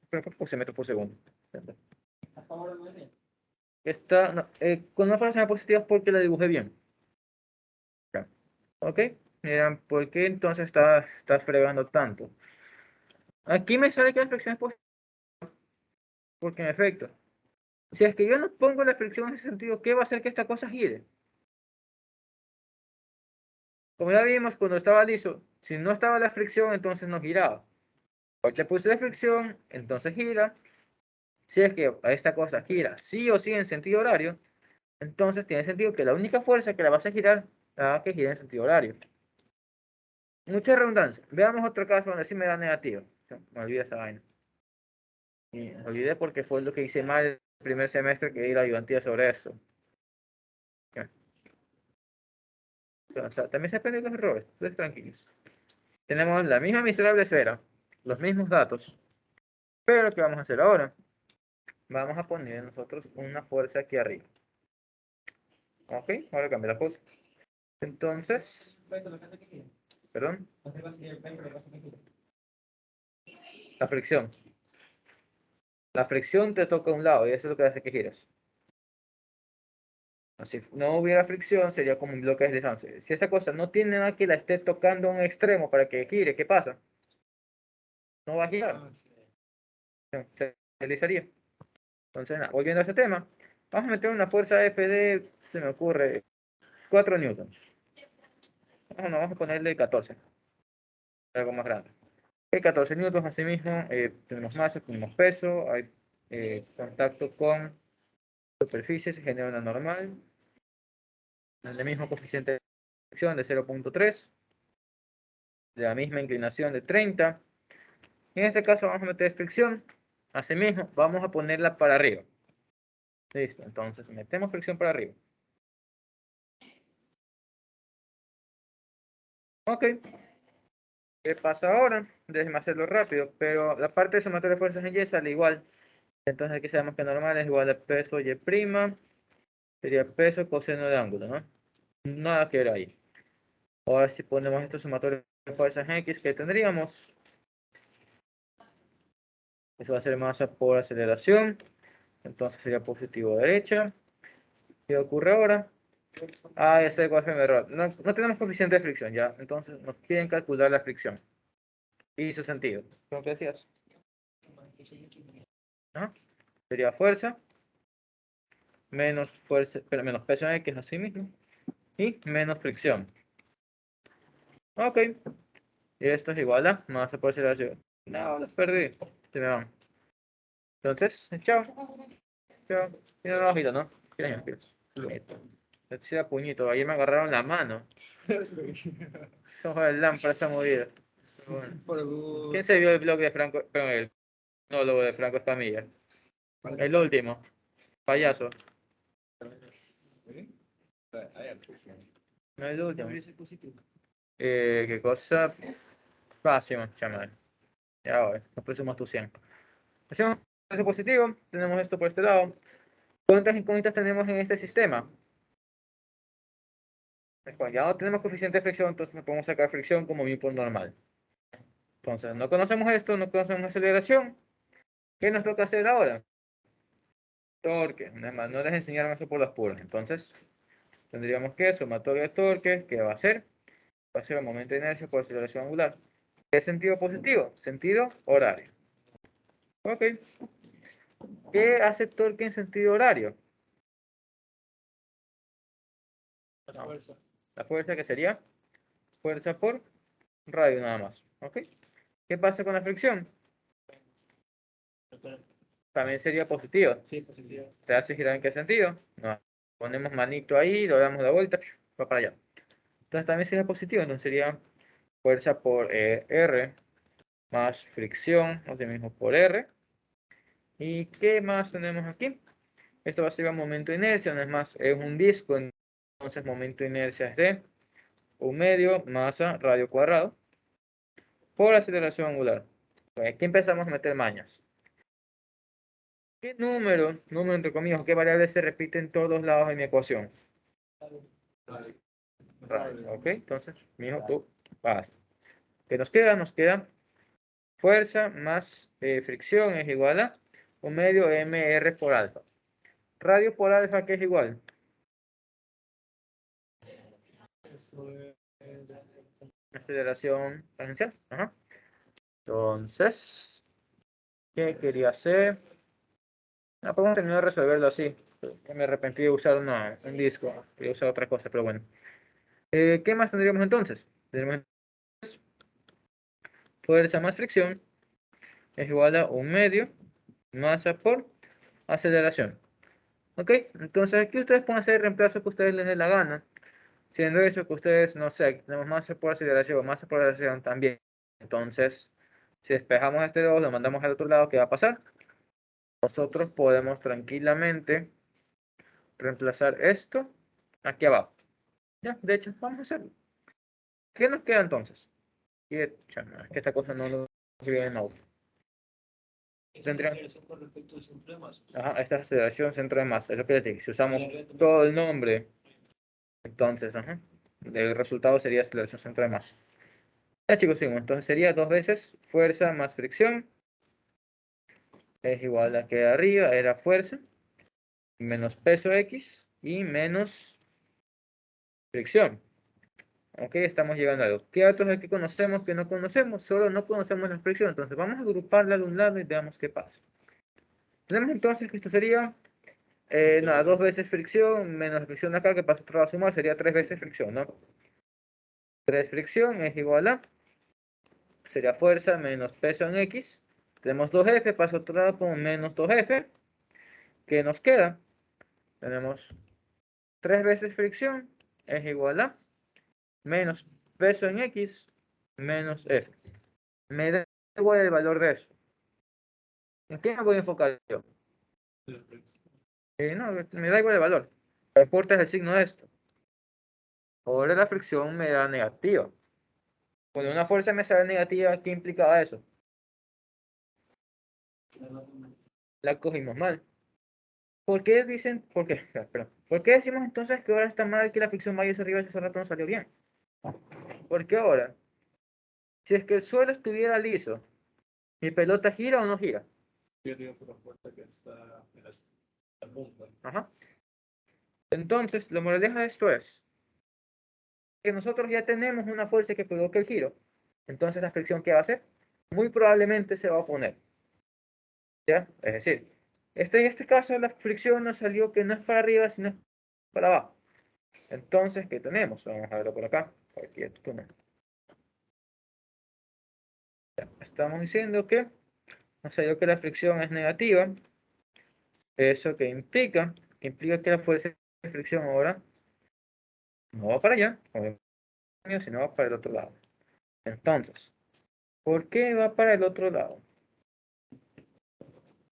pero por metros por segundo. A favor de Madrid. Esta, no, con una fuerza positiva es porque la dibujé bien. Ya. ¿Ok? Miren, ¿por qué entonces está fregando tanto? Aquí me sale que la fricción es positiva, porque en efecto, si es que yo no pongo la fricción en ese sentido, ¿qué va a hacer que esta cosa gire? Como ya vimos cuando estaba liso, si no estaba la fricción, entonces no giraba. Porque puse la fricción, entonces gira, Si es que esta cosa gira sí o sí en sentido horario, entonces tiene sentido que la única fuerza que la vas a girar, la haga que gire en sentido horario. Mucha redundancia. Veamos otro caso donde sí me da negativo. Me olvidé esa vaina. Y me olvidé porque fue lo que hice mal el primer semestre que di la ayudantía sobre eso. O sea, también se aprenden los errores, entonces tranquilos. Tenemos la misma miserable esfera, los mismos datos, pero ¿qué vamos a hacer ahora? Vamos a poner nosotros una fuerza aquí arriba. Ok, ahora cambia la cosa. Entonces, perdón, la fricción. La fricción te toca a un lado y eso es lo que hace que gires. Si no hubiera fricción, sería como un bloque deslizante. Si esa cosa no tiene nada que la esté tocando a un extremo para que gire, ¿qué pasa? No va a girar, Ah, sí. se deslizaría. Entonces, nada, volviendo a ese tema, vamos a meter una fuerza F de, se me ocurre, 4 newtons. No, vamos a ponerle 14, algo más grande. 14 newtons, asimismo, tenemos masa, tenemos peso, hay contacto con superficie, se genera una normal, el mismo coeficiente de fricción de 0.3, de la misma inclinación de 30. En este caso vamos a meter fricción, asimismo, vamos a ponerla para arriba. Listo, entonces metemos fricción para arriba. Ok. ¿Qué pasa ahora? Déjenme hacerlo rápido, pero la parte de sumatoria de fuerzas en Y sale igual. Entonces aquí sabemos que normal es igual a peso Y', sería peso coseno de ángulo, ¿no? Nada que ver ahí. Ahora si ponemos esto sumatoria de fuerzas en X, ¿qué tendríamos? Eso va a ser masa por aceleración. Entonces sería positivo derecha. ¿Qué ocurre ahora? Ah, ya sé cuál fue mi error. No tenemos coeficiente de fricción ya. Entonces nos piden calcular la fricción. Y su sentido. ¿Cómo que decías? ¿Ah? Sería fuerza menos fuerza, pero menos peso en X así mismo. Y menos fricción. Ok. Y esto es igual a masa por aceleración. No, los perdí. Se me van. Entonces, chao. Chao. Tiene una hojita, ¿no? Mira, puñito. Decía puñito. Ayer me agarraron la mano. Esa hoja de lámpara está movida. Bueno. Por gusto. ¿Quién se vio el blog de Franco? Perdón, el monólogo de Franco Escamilla. El último. Payaso. ¿Sí? Hay artística. No, el último. ¿Qué cosa? Fácil, chaval. Ya voy. Nos pusimos tu 100. Hacemos eso positivo. Tenemos esto por este lado. ¿Cuántas incógnitas tenemos en este sistema? Pues ya no tenemos coeficiente de fricción, entonces no podemos sacar fricción como mi por normal. Entonces, no conocemos esto, no conocemos aceleración. ¿Qué nos toca hacer ahora? Torque. Además, no les enseñaron eso por las puras. Entonces, tendríamos que sumatoria de torque, ¿qué va a ser? Va a ser el momento de inercia por aceleración angular. ¿Qué sentido positivo? Sentido horario. Ok. ¿Qué hace torque en sentido horario? La fuerza que sería fuerza por radio nada más. ¿Ok? ¿Qué pasa con la fricción? También sería positiva. Sí, positivo. ¿Te hace girar en qué sentido? No. Ponemos manito ahí, lo damos la vuelta, va para allá. Entonces también sería positivo, entonces sería fuerza por R más fricción, así mismo por R. ¿Y qué más tenemos aquí? Esto va a ser un momento de inercia, no es más, es un disco, entonces momento de inercia es de 1/2 masa radio cuadrado por aceleración angular. Pues aquí empezamos a meter mañas. ¿Qué número entre comillas, qué variable se repite en todos lados de mi ecuación? Radio, ok, entonces, mijo, tú vas. ¿Qué nos queda? Nos queda fuerza más fricción es igual a 1/2 mr por alfa. Radio por alfa, ¿qué es igual? Aceleración tangencial. Ajá. Entonces, ¿qué quería hacer? No podemos terminar de resolverlo así. Me arrepentí de usar un disco. Quería usar otra cosa, pero bueno. ¿Qué más tendríamos entonces? Tenemos fuerza más fricción es igual a 1/2 masa por aceleración. ¿Ok? Entonces aquí ustedes pueden hacer el reemplazo que ustedes les dé la gana. Siendo eso que ustedes, no sé, tenemos masa por aceleración, masa por aceleración también. Entonces, si despejamos este 2, lo mandamos al otro lado, ¿qué va a pasar? Nosotros podemos tranquilamente reemplazar esto aquí abajo. Ya, de hecho, vamos a hacerlo. ¿Qué nos queda entonces? Es que esta cosa no lo escribí en auto. Tendría- Con respecto al centro de masa. Ajá, esta es aceleración centro de masa. Es lo que les dije. Si usamos todo el nombre, entonces, ajá, el resultado sería aceleración centro de masa. Ya, chicos, seguimos. Entonces sería 2 veces fuerza más fricción. Es igual a que de arriba era fuerza menos peso X y menos fricción. Ok, estamos llegando a algo. ¿Qué datos aquí conocemos que no conocemos? Solo no conocemos la fricción. Entonces vamos a agruparla de un lado y veamos qué pasa. Tenemos entonces que esto sería, nada, 2 veces fricción menos fricción acá, que pasa otro lado a sumar, sería 3 veces fricción, ¿no? 3 fricción es igual a, sería fuerza menos peso en X. Tenemos 2F, pasa otro lado con menos 2F. ¿Qué nos queda? Tenemos 3 veces fricción es igual a menos peso en X menos F. Me da igual el valor de eso. ¿En qué me voy a enfocar yo? No, me da igual el valor. Lo que importa es el signo de esto. Ahora la fricción me da negativa. Cuando una fuerza me sale negativa, ¿qué implicaba eso? La cogimos mal. ¿Por qué dicen, por qué? Perdón. ¿Por qué decimos entonces que ahora está mal que la fricción vaya hacia arriba y hace rato no salió bien? Porque ahora, si es que el suelo estuviera liso, ¿mi pelota gira o no gira? Yo digo por la fuerza que está en la punta. Ajá. Entonces, la moraleja de esto es que nosotros ya tenemos una fuerza que provoca el giro. Entonces, la fricción, ¿qué va a hacer? Muy probablemente se va a oponer. ¿Ya? Es decir, en este caso la fricción nos salió que no es para arriba, sino para abajo. Entonces, ¿qué tenemos? Vamos a verlo por acá. Aquí esto no. Ya, estamos diciendo que nos salió que la fricción es negativa. ¿Eso qué implica? Implica que la fuerza de fricción ahora no va para allá, sino va para el otro lado. Entonces, ¿por qué va para el otro lado?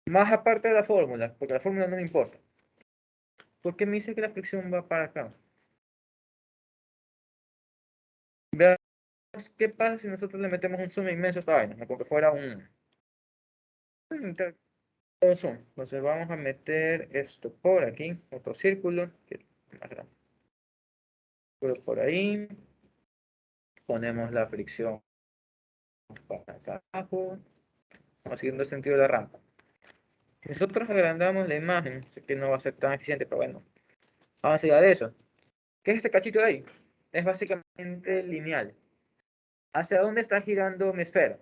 Más aparte de la fórmula, porque la fórmula no me importa. ¿Por qué me dice que la fricción va para acá? Veamos qué pasa si nosotros le metemos un zoom inmenso a esta vaina, como que fuera un zoom. Entonces vamos a meter esto por aquí, otro círculo, que es más grande. Por ahí, ponemos la fricción para acá abajo, vamos siguiendo el sentido de la rampa. Si nosotros agrandamos la imagen, sé que no va a ser tan eficiente, pero bueno, vamos a llegar a eso. ¿Qué es ese cachito de ahí? Es básicamente lineal. ¿Hacia dónde está girando mi esfera?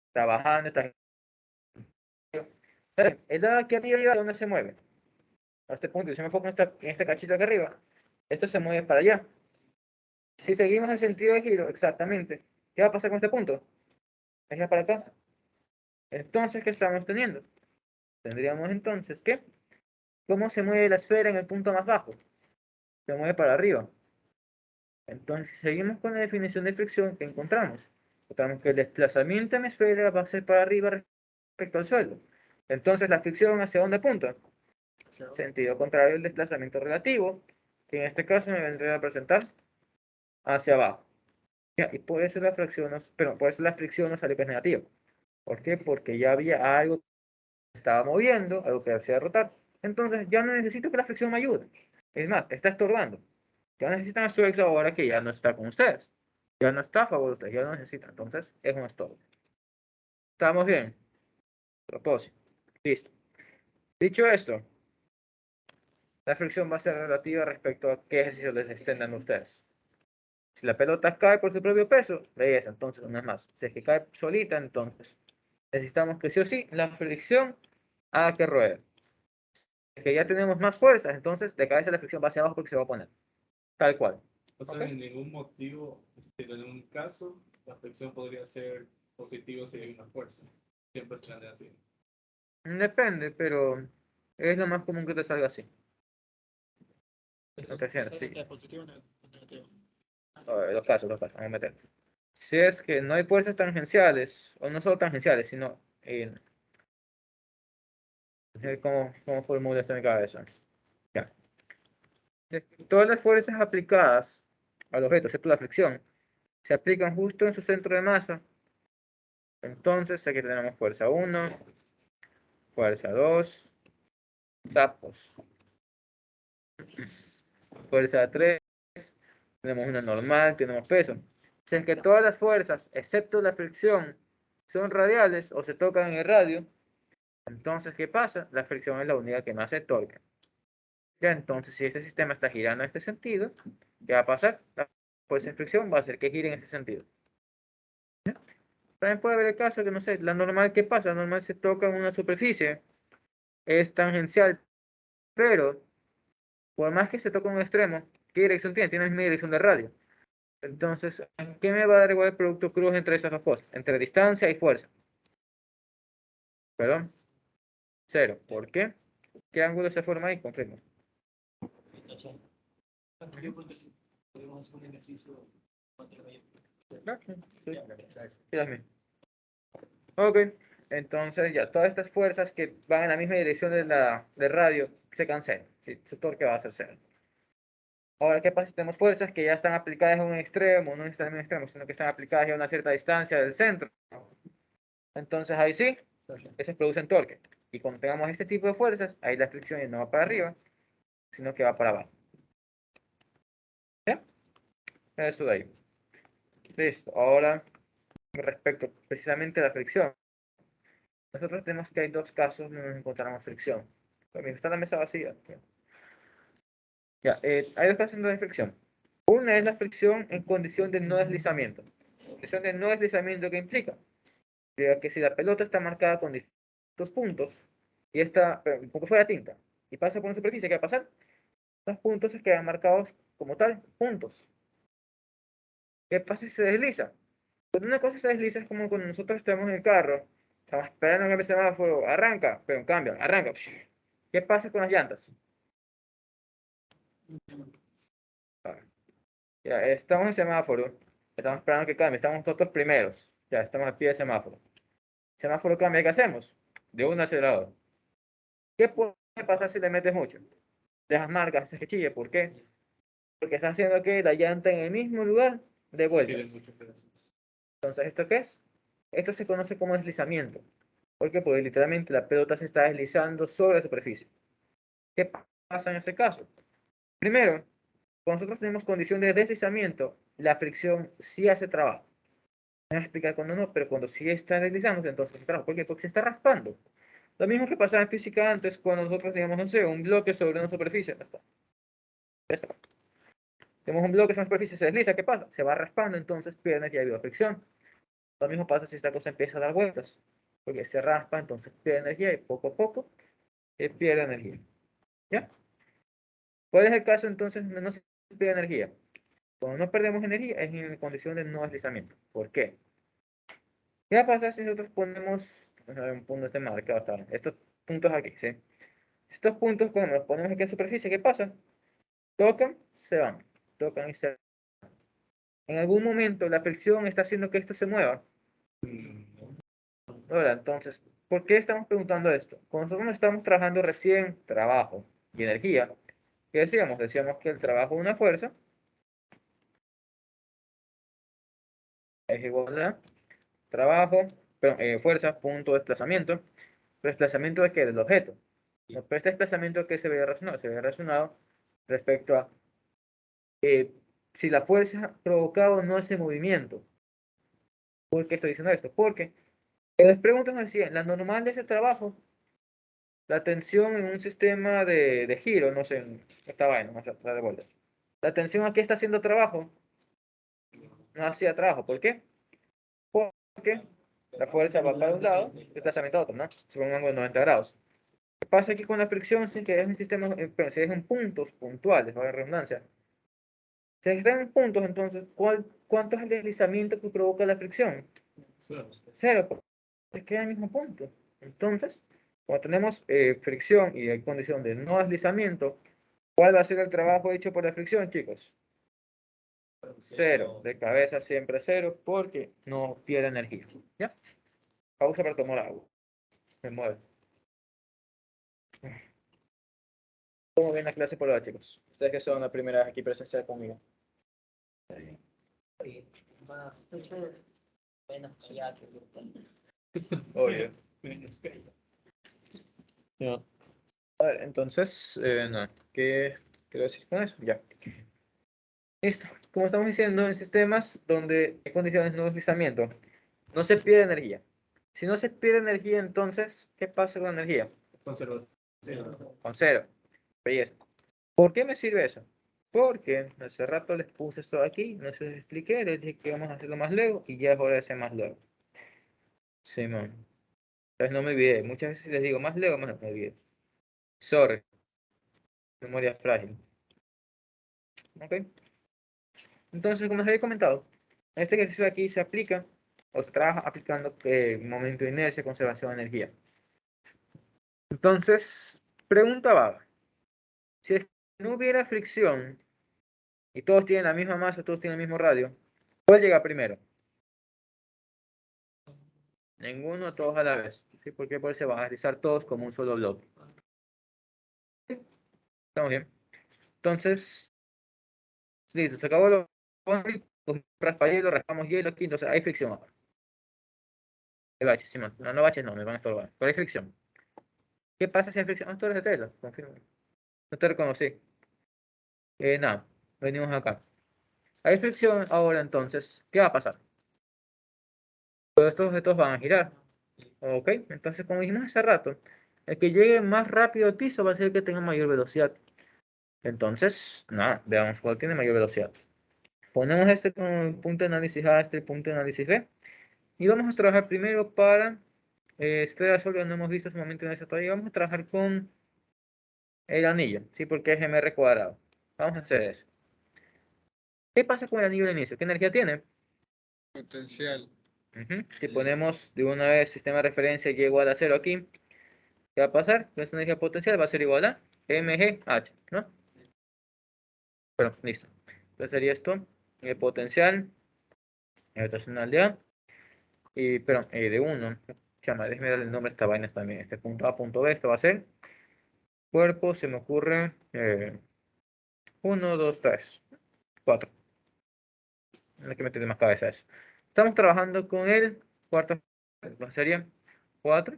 Está bajando, está girando. El lado aquí arriba, ¿a dónde se mueve? A este punto, si me enfoco en este cachito aquí arriba, esto se mueve para allá. Si seguimos el sentido de giro, exactamente, ¿qué va a pasar con este punto? Es ya para acá. Entonces, ¿qué estamos teniendo? Tendríamos entonces que, ¿cómo se mueve la esfera en el punto más bajo? Se mueve para arriba. Entonces, seguimos con la definición de fricción que encontramos. Encontramos que el desplazamiento de mi esfera va a ser para arriba respecto al suelo. Entonces, la fricción, ¿hacia dónde apunta? Sentido contrario al desplazamiento relativo, que en este caso me vendría a representar hacia abajo. Y por eso la fricción, pero por eso la fricción nos sale que es negativa. ¿Por qué? Porque ya había algo que estaba moviendo, algo que hacía rotar. Entonces, ya no necesito que la fricción me ayude. Es más, está estorbando. Ya necesitan a su ex ahora que ya no está con ustedes. Ya no está a favor de ustedes, ya no necesita. Entonces, es un estorbo. ¿Estamos bien? Propósito. Listo. Dicho esto, la fricción va a ser relativa respecto a qué ejercicio les estén dando ustedes. Si la pelota cae por su propio peso, belleza, entonces no es más. Si es que cae solita, entonces necesitamos que sí o sí la fricción haga que ruede. Si es que ya tenemos más fuerzas, entonces de cabeza la fricción va hacia abajo porque se va a poner. Tal cual. O sea, ¿Ok? en ningún motivo, en un caso, la fricción podría ser positiva si hay una fuerza. Siempre será negativa. Depende, pero es lo más común que te salga así. No te sientas, sí. ¿Es positivo o negativo? A ver, los casos, vamos a meter. Si es que no hay fuerzas tangenciales, o no solo tangenciales, sino ¿cómo formulo esto en mi cabeza? Ya. Todas las fuerzas aplicadas al objeto, excepto la fricción, se aplican justo en su centro de masa. Entonces aquí tenemos fuerza 1, fuerza 2, sapos. Fuerza 3, tenemos una normal, tenemos peso. Si es que todas las fuerzas, excepto la fricción, son radiales o se tocan en el radio, entonces, ¿qué pasa? La fricción es la unidad que no hace torque. Ya, entonces, si este sistema está girando en este sentido, ¿qué va a pasar? La fuerza de fricción va a hacer que gire en este sentido. ¿Ya? También puede haber el caso que, no sé, la normal, ¿qué pasa? La normal se toca en una superficie, es tangencial, pero por más que se toque en un extremo, ¿qué dirección tiene? Tiene la misma dirección de radio. Entonces, ¿qué me va a dar igual el producto cruz entre esas dos cosas? Entre distancia y fuerza. Perdón, cero. ¿Por qué? ¿Qué ángulo se forma ahí? Confirmo. Podemos hacer un ejercicio contra el Sí, las mismas. Ok, entonces ya todas estas fuerzas que van en la misma dirección de radio se cancelan. Sí, su torque va a ser cero. Ahora, ¿qué pasa si tenemos fuerzas que ya están aplicadas en un extremo, no están en un extremo, sino que están aplicadas ya a una cierta distancia del centro? Entonces ahí sí, se producen torque. Y cuando tengamos este tipo de fuerzas, ahí la fricción ya no va para arriba, sino que va para abajo. ¿Ya? Eso de ahí. Listo. Ahora, respecto precisamente a la fricción. Nosotros tenemos que hay dos casos donde nos encontramos fricción. También está la mesa vacía. Ya, hay dos casos de fricción. Una es la fricción en condición de no deslizamiento. Condición de no deslizamiento, ¿qué implica? Que si la pelota está marcada con distintos puntos y está, como fuera tinta, y pasa por una superficie, ¿qué va a pasar? Los puntos se quedan marcados como tal, puntos. ¿Qué pasa si se desliza? Cuando una cosa se desliza es como cuando nosotros estamos en el carro, estamos esperando que el semáforo arranca, pero en cambio, arranca. ¿Qué pasa con las llantas? Ya, estamos en semáforo, estamos esperando que cambie, estamos nosotros primeros, ya estamos al pie del semáforo. El semáforo cambia, ¿qué hacemos? De un acelerador. ¿Qué puede pasar si le metes mucho? Dejas marcas, haces que chille, ¿por qué? Porque está haciendo que la llanta en el mismo lugar de vueltas. Entonces, ¿esto qué es? Esto se conoce como deslizamiento. ¿Por qué? Porque literalmente la pelota se está deslizando sobre la superficie. ¿Qué pasa en este caso? Primero, cuando nosotros tenemos condición de deslizamiento, la fricción sí hace trabajo. Voy a explicar cuando no, pero cuando sí está deslizándose, entonces hace trabajo. ¿Por qué? Porque se está raspando. Lo mismo que pasaba en física antes, cuando nosotros teníamos, no sé, un bloque sobre una superficie. Ya está. Tenemos un bloque sobre una superficie, se desliza, ¿qué pasa? Se va raspando, entonces pierde energía debido a fricción. Lo mismo pasa si esta cosa empieza a dar vueltas, porque se raspa, entonces pierde energía y poco a poco pierde energía. ¿Ya? ¿Cuál es el caso entonces donde no se pierde energía? Cuando no perdemos energía es en condición de no deslizamiento. ¿Por qué? ¿Qué va a pasar si nosotros ponemos un punto este marcado hasta ahora? Estos puntos aquí, ¿sí? Estos puntos, cuando los ponemos aquí en superficie, ¿qué pasa? Tocan, se van. Tocan y se van. En algún momento la fricción está haciendo que esto se mueva. Ahora, entonces, ¿por qué estamos preguntando esto? Cuando nosotros estamos trabajando recién, trabajo y energía, ¿qué decíamos? Decíamos que el trabajo de una fuerza es igual a trabajo, fuerza, punto, desplazamiento. ¿Desplazamiento de qué? Del objeto. No, pero este desplazamiento que se ve relacionado, respecto a si la fuerza provocaba o no ese movimiento. ¿Por qué estoy diciendo esto? Porque las preguntas nos decían, la normal de ese trabajo, la tensión en un sistema de giro, no sé, esta vaina, vamos a tratar de vueltas. La tensión aquí está haciendo trabajo, no hacía trabajo. ¿Por qué? Porque la fuerza va para un lado, el desplazamiento a otro, ¿no? Según un ángulo de 90 grados. ¿Qué pasa aquí con la fricción? Si que es un sistema, pero si es en puntos puntuales, no hay redundancia. Si están en puntos, entonces, ¿cuánto es el deslizamiento que provoca la fricción? Cero, porque se queda en el mismo punto. Entonces, Cuando tenemos fricción y hay condición de no deslizamiento, ¿cuál va a ser el trabajo hecho por la fricción, chicos? Cero. De cabeza siempre cero porque no pierde energía. ¿Ya? Pausa para tomar agua. Me mueve. ¿Cómo ven la clase por ahora, chicos? Ustedes que son la primera vez aquí presencial conmigo. Oye. No. A ver, entonces, no. ¿Qué quiero decir con eso? Ya. Listo. Como estamos diciendo, en sistemas donde hay condiciones de no deslizamiento, no se pierde energía. Si no se pierde energía, entonces, ¿qué pasa con la energía? Conservación. Con cero. Belleza. ¿Por qué me sirve eso? Porque hace rato les puse esto aquí, no se les expliqué, les dije que vamos a hacerlo más luego y ya es hora de hacer más luego. Simón. Entonces no me olvidé. Muchas veces les digo más luego, más no me olvidé. Sorry. Memoria frágil. ¿Ok? Entonces, como les había comentado, este ejercicio de aquí se aplica o se trabaja aplicando momento de inercia, conservación de energía. Entonces, pregunta vaga. Si es que no hubiera fricción y todos tienen la misma masa, todos tienen el mismo radio, ¿cuál llega primero? Ninguno, todos a la vez. ¿Sí? ¿Por qué? Porque se van a deslizar todos como un solo bloque. ¿Estamos bien? Entonces, listo, se acabó lo raspa hielo, raspamos hielo aquí, entonces hay fricción ahora. Hay baches, sí, man. No, no baches, no, me van a estorbar. Pero hay fricción. ¿Qué pasa si hay fricción? Ah, tú eres de Tesla, confirmo. No te reconocí. Nada, venimos acá. Hay fricción ahora, entonces, ¿qué va a pasar? Todos estos objetos van a girar. ¿Ok? Entonces, como dijimos hace rato, el que llegue más rápido al piso va a ser el que tenga mayor velocidad. Entonces, nada, veamos cuál tiene mayor velocidad. Ponemos este con el punto de análisis A, este punto de análisis B. Y vamos a trabajar primero para estrella sólida, no hemos visto ese momento en esa todavía. Vamos a trabajar con el anillo, ¿sí? Porque es mr cuadrado. Vamos a hacer eso. ¿Qué pasa con el anillo de inicio? ¿Qué energía tiene? Potencial. Si ponemos de una vez sistema de referencia y igual a 0 aquí, ¿qué va a pasar? Esta energía potencial va a ser igual a mgh, ¿no? Bueno, listo. Entonces sería esto, el potencial gravitacional de A, y, perdón, de 1. Chama, déjeme darle el nombre a esta vaina también. Este punto A, punto B, esto va a ser cuerpo, se me ocurre 1, 2, 3, 4. No hay que meterle más cabeza a eso. Estamos trabajando con el cuarto, sería 4.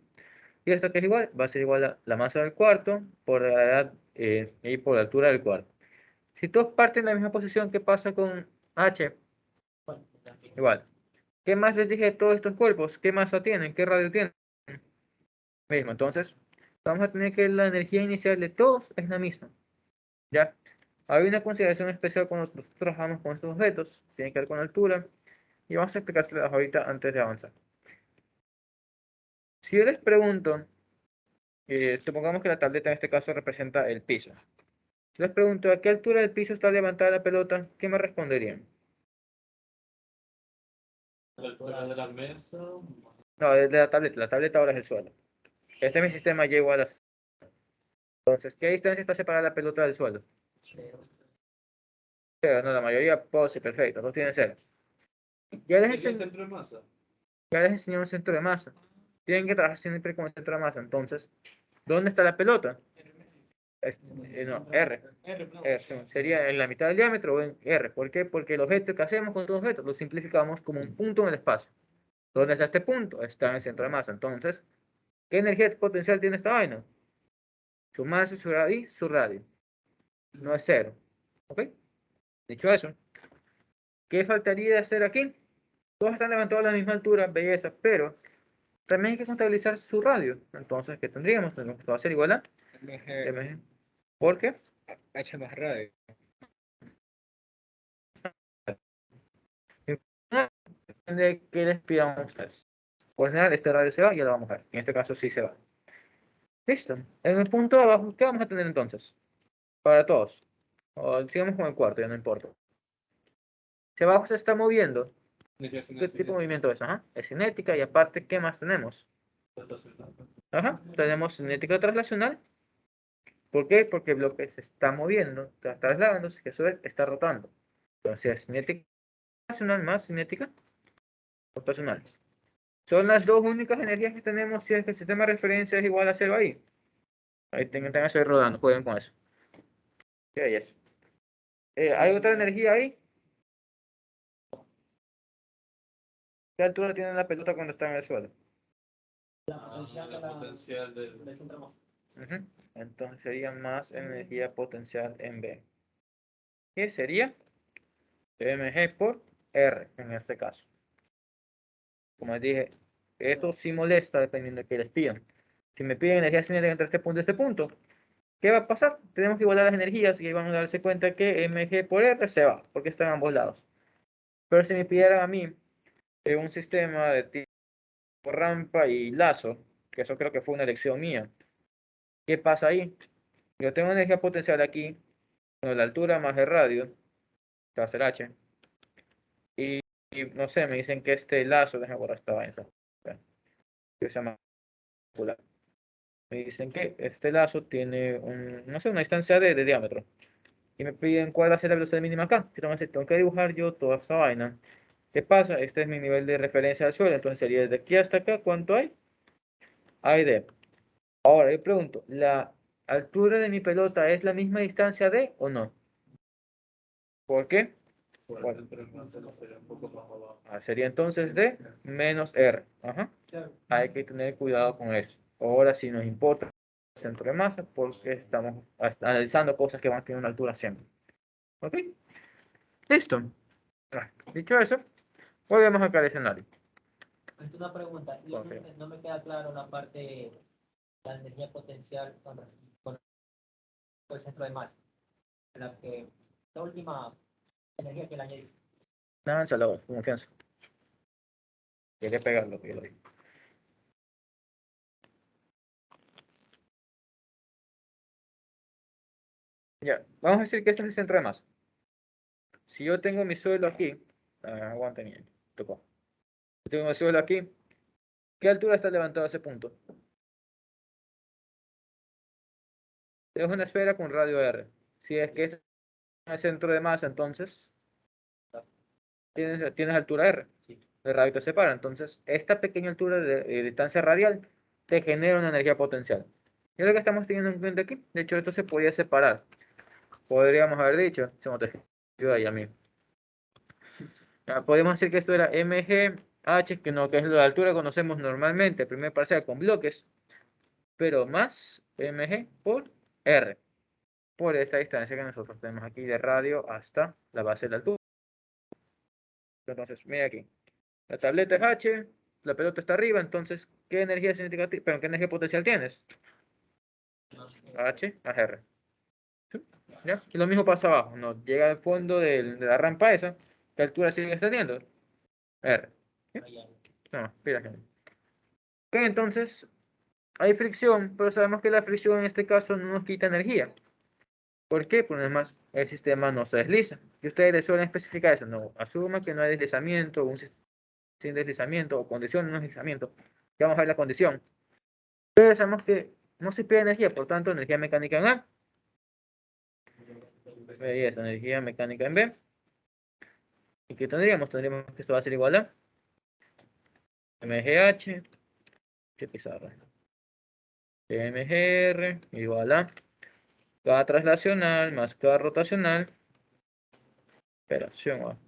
Y esto que es igual, va a ser igual a la masa del cuarto por la edad y por la altura del cuarto. Si todos parten de la misma posición, ¿qué pasa con H? Igual. ¿Qué más les dije de todos estos cuerpos? ¿Qué masa tienen? ¿Qué radio tienen? Mismo. Entonces, vamos a tener que la energía inicial de todos es la misma. ¿Ya? Hay una consideración especial cuando nosotros trabajamos con estos objetos. Tiene que ver con la altura. Y vamos a explicárselas ahorita antes de avanzar. Si yo les pregunto, supongamos que la tableta en este caso representa el piso. Si les pregunto a qué altura del piso está levantada la pelota, ¿qué me responderían? A la altura de la mesa. No, desde la tableta ahora es el suelo. Este es mi sistema Y igual a... Entonces, ¿qué distancia está separada la pelota del suelo? Cero, no, la mayoría, sí, perfecto, todos tienen cero. Ya les ¿Qué es el enseñé, centro de masa? ya les enseñé un centro de masa. Tienen que trabajar siempre con el centro de masa. Entonces, ¿dónde está la pelota? No, R. Sería en la mitad del diámetro o en R. ¿Por qué? Porque el objeto que hacemos con todo objeto lo simplificamos como un punto en el espacio. ¿Dónde está este punto? Está en el centro de masa. Entonces, ¿qué energía potencial tiene esta vaina? Su masa, su radio y su radio. No es cero. ¿Ok? Dicho eso, ¿qué faltaría de hacer aquí? Todos están levantados a la misma altura, belleza, pero también hay que contabilizar su radio. Entonces, ¿qué tendríamos? Tendríamos que va a ser igual a MG. mg. ¿Por qué? H más radio. Depende de qué les pidamos a ustedes. Por general, este radio se va y ya lo vamos a ver. En este caso sí se va. Listo. En el punto de abajo, ¿qué vamos a tener entonces? Para todos. O sigamos con el cuarto, ya no importa. Si abajo se está moviendo, ¿qué tipo de movimiento es? Ajá. Es cinética y aparte, ¿qué más tenemos? Ajá, tenemos cinética translacional. ¿Por qué? Porque el bloque se está moviendo, está trasladándose, que a su vez está rotando. Entonces, cinética translacional más cinética rotacional. Son las dos únicas energías que tenemos si es que el sistema de referencia es igual a cero ahí. Ahí tengan eso rodando, jueguen con eso. ¿Qué hay eso? ¿Hay otra energía ahí? ¿Qué altura tiene la pelota cuando está en el suelo? La potencial del del centro más. Ujú. Entonces sería más energía potencial en B. ¿Qué sería? mg por R en este caso. Como les dije, esto sí molesta dependiendo de qué les pidan. Si me piden energía cinética entre este punto y este punto, ¿qué va a pasar? Tenemos que igualar las energías y ahí van a darse cuenta que mg por R se va, porque está en ambos lados. Pero si me pidieran a mí un sistema de tipo rampa y lazo, que eso creo que fue una elección mía, ¿qué pasa ahí? Yo tengo energía potencial aquí, con la altura más el radio, que va a ser H, y no sé, me dicen que este lazo, déjame borrar esta vaina, que se llama circular. Me dicen que este lazo tiene no sé, una distancia de diámetro. Y me piden cuál va a ser la velocidad mínima acá. Entonces tengo que dibujar yo toda esa vaina. ¿Qué pasa? Este es mi nivel de referencia al suelo. Entonces sería desde aquí hasta acá. ¿Cuánto hay? Hay de. Ahora yo pregunto, ¿la altura de mi pelota es la misma distancia de o no? ¿Por qué? Bueno, sería un poco más abajo. sería entonces de menos R. Ajá. Hay que tener cuidado con eso. Ahora sí nos importa el centro de masa porque estamos analizando cosas que van a tener una altura siempre. ¿Ok? Listo. Dicho eso, volvemos acá al escenario. Esto es una pregunta. No me queda claro la parte de la energía potencial con el centro de masa. La última energía que le añadí. Lánzalo, con confianza. Quería pegarlo, que yo lo vi. Ya, vamos a decir que este es el centro de masa. Si yo tengo mi suelo aquí, aguanta bien, tocó. Yo tengo mi suelo aquí, ¿qué altura está levantado ese punto? Es una esfera con radio R. Si es que este es el centro de masa, entonces tienes altura R. El radio te separa. Entonces, esta pequeña altura de distancia radial te genera una energía potencial. Y es lo que estamos teniendo en cuenta aquí. De hecho, esto se podía separar. Podríamos haber dicho, se me ayuda ahí a mí. Podemos decir que esto era mgh, que es la altura que conocemos normalmente, primer parcial con bloques, pero más mg por r, por esta distancia que nosotros tenemos aquí de radio hasta la base de la altura. Entonces, mira aquí, la tableta es h, la pelota está arriba, entonces, ¿qué energía cinética, pero qué energía potencial tienes? H más r. ¿Ya? Y lo mismo pasa abajo, no llega al fondo de la rampa esa, ¿qué altura sigue teniendo? R. No, mira, gente. Ok, entonces hay fricción, pero sabemos que la fricción en este caso no nos quita energía. ¿Por qué? Porque además el sistema no se desliza. Y ustedes les suelen especificar eso. No, asuma que no hay deslizamiento, un sistema sin deslizamiento o condición de no deslizamiento. Ya vamos a ver la condición. Pero sabemos que no se pierde energía, por tanto, energía mecánica en A. Y esta energía mecánica en B. ¿Y qué tendríamos? Tendríamos que esto va a ser igual a mgh, qué pizarra, mgr igual a K traslacional más K rotacional, operación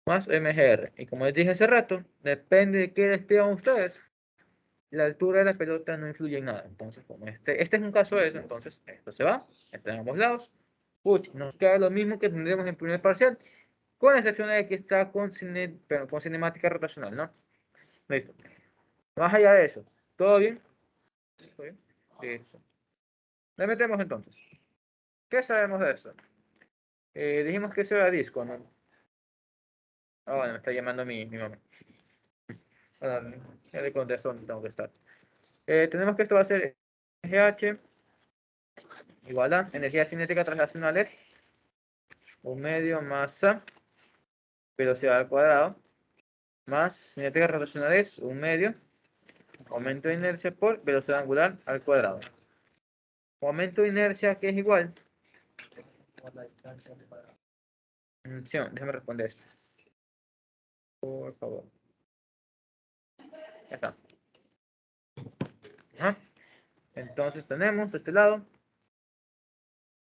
más mgr. Y como les dije hace rato, depende de qué les pidan ustedes, la altura de la pelota no influye en nada. Entonces, como este es un caso de eso, entonces esto se va, está en ambos lados. Uy, nos queda lo mismo que tendremos en primer parcial, con la excepción de que está con cinemática rotacional, ¿no? Listo. Más allá de eso, ¿todo bien? ¿Todo bien? Listo. Le metemos entonces. ¿Qué sabemos de eso? Dijimos que eso era disco, ¿no? Ah, bueno, me está llamando mi mamá. Bueno, ya le contesto dónde tengo que estar. Tenemos que esto va a ser GH igual a energía cinética translacional es 1 medio masa velocidad al cuadrado más cinética rotacional es 1 medio Momento de inercia por velocidad angular al cuadrado. Momento de inercia que es igual. Por la distancia al cuadrado. Sí, déjame responder esto. Por favor. Ya está. Ajá. Entonces tenemos de este lado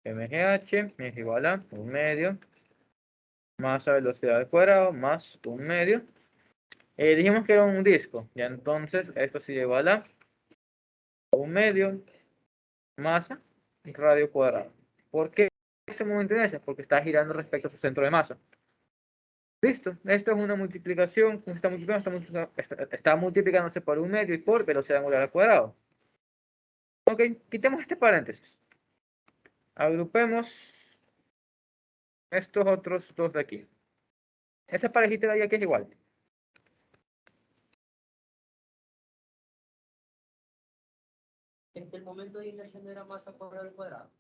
mgh es igual a 1/2 más la velocidad al cuadrado más 1/2. Dijimos que era un disco, ya entonces esto sí igual a 1/2 masa radio cuadrado. ¿Por qué este momento de inercia? Porque está girando respecto a su centro de masa. Listo, esto es una multiplicación, está multiplicándose por 1/2 y por velocidad angular al cuadrado. Ok, quitemos este paréntesis. Agrupemos estos otros dos de aquí. Esa parejita de ahí aquí es igual. El momento de inercia no era masa por el cuadrado.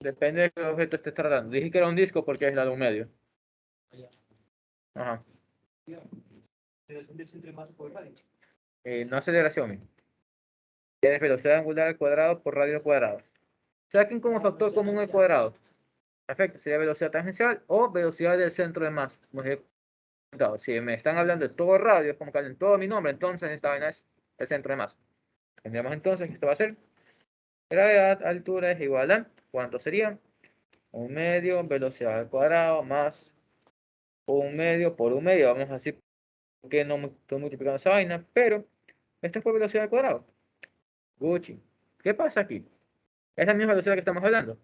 Depende de qué objeto estés tratando. Dije que era un disco porque es la de 1/2. Allá. Ajá. Relación entre masa por radio. No aceleración. Tienes velocidad angular al cuadrado por radio al cuadrado. Saquen como factor común el cuadrado. Perfecto, sería velocidad tangencial o velocidad del centro de masa. Como les he comentado, si me están hablando de todo radio, es como que hablan todo mi nombre, entonces esta vaina es el centro de masa. Tendríamos entonces que esto va a ser gravedad, altura es igual a, ¿cuánto sería? 1/2 velocidad al cuadrado más 1/2 por 1/2. Vamos a decir que no estoy multiplicando esa vaina, pero esto fue velocidad al cuadrado. Gucci. ¿Qué pasa aquí? Es la misma velocidad que estamos hablando.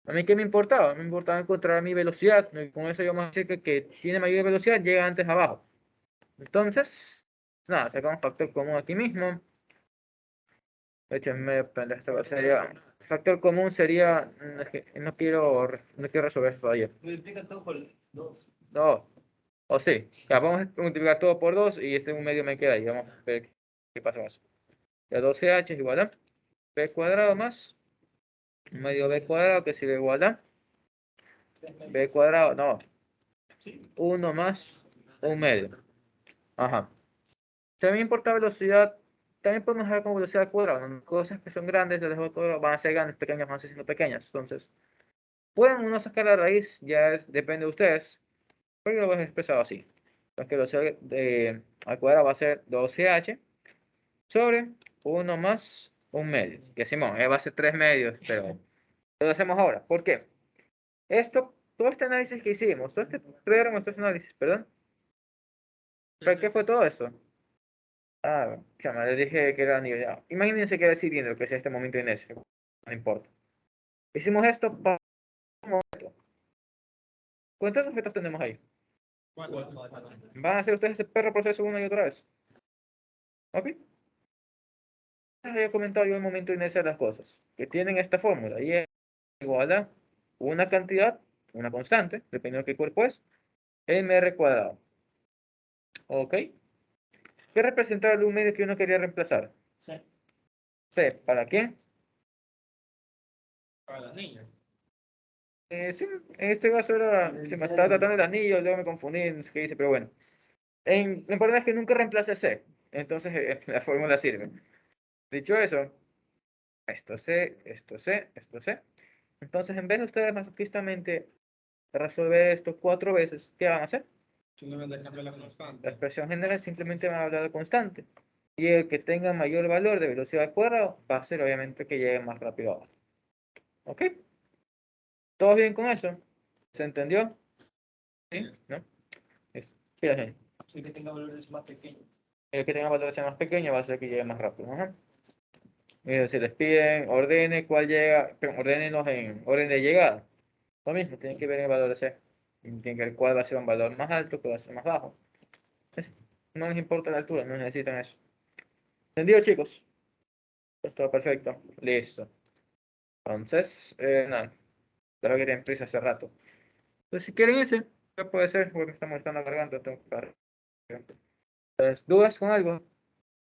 ¿A mí qué me importaba? Me importaba encontrar mi velocidad. Y con eso yo vamos a decir que tiene mayor velocidad, llega antes abajo. Entonces, nada, sacamos factor común aquí mismo. De hecho, esto sería, factor común sería, es que no quiero resolver esto todavía. Multiplica todo por 2. No, o sí, ya, vamos a multiplicar todo por 2 y este un medio me queda ahí. Vamos a ver qué pasa con eso. Ya 12h es igual a b cuadrado más medio b cuadrado que sirve igual a b cuadrado, no, 1 más 1/2. Ajá. También importa velocidad, también podemos dejar como velocidad al cuadrado, ¿no? Cosas que son grandes, las dejo al cuadrado, van a ser grandes, pequeñas van a ser siendo pequeñas. Entonces, pueden uno sacar la raíz, depende de ustedes, pero yo lo voy a expresar así. Entonces, que velocidad al cuadrado va a ser 12h sobre 1 más 1/2. Que Simón, va a ser 3/2, pero lo hacemos ahora. ¿Por qué? Todo este análisis que hicimos, todo este análisis, perdón. ¿Para qué fue todo eso? Ah, chama, le dije que era nivel. Imagínense que era siguiendo que es este momento de inercia. No importa. Hicimos esto para. ¿Cuántos objetos tenemos ahí? ¿Van a hacer ustedes ese perro proceso una y otra vez? ¿Ok? Les había comentado yo el momento de inercia de las cosas. Que tienen esta fórmula. Y es igual a una cantidad, una constante, dependiendo de qué cuerpo es, mr cuadrado. ¿Ok? ¿Qué representaba el medio que uno quería reemplazar? C. C. ¿Para quién? Para las niñas. Sí, en este caso se me estaba tratando el anillo, luego me confundí, no sé qué dice, pero bueno. Lo importante es que nunca reemplace C, entonces la fórmula sirve. Dicho eso, esto C, esto C, esto C. Entonces, en vez de ustedes masoquistamente resolver esto 4 veces, ¿qué van a hacer? Simplemente cambia la La constante. expresión general simplemente va a hablar de constante. Y el que tenga mayor valor de velocidad al cuadrado va a ser obviamente que llegue más rápido abajo. ¿Ok? ¿Todos bien con eso? ¿Se entendió? ¿Sí? ¿No? Listo. Fíjense. Sí, que tenga valores más pequeños. El que tenga valor sea más pequeño va a ser que llegue más rápido. Ajá. Si les piden, ordene cuál llega, pero ordénenlos en orden de llegada. Lo mismo, tienen que ver el valor de C. Tienen que ver cuál va a ser un valor más alto, cuál va a ser más bajo. No les importa la altura, no necesitan eso. ¿Entendido, chicos? Todo perfecto. Listo. Entonces, nada. Creo que tienen prisa hace rato. Entonces, si quieren irse, ya puede ser, porque me está molestando la garganta. Tengo que parar. Entonces, ¿dudas con algo?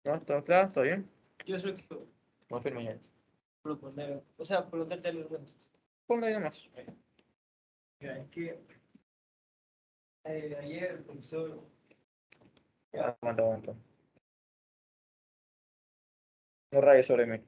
¿No? ¿Todo claro? ¿Todo bien? Yo soy que Vamos a ir mañana. proponer, o sea, preguntarte algo. Bueno, Ponlo ahí nomás. mira, es que ayer el profesor Aguanta, aguanta. no rayes sobre mí.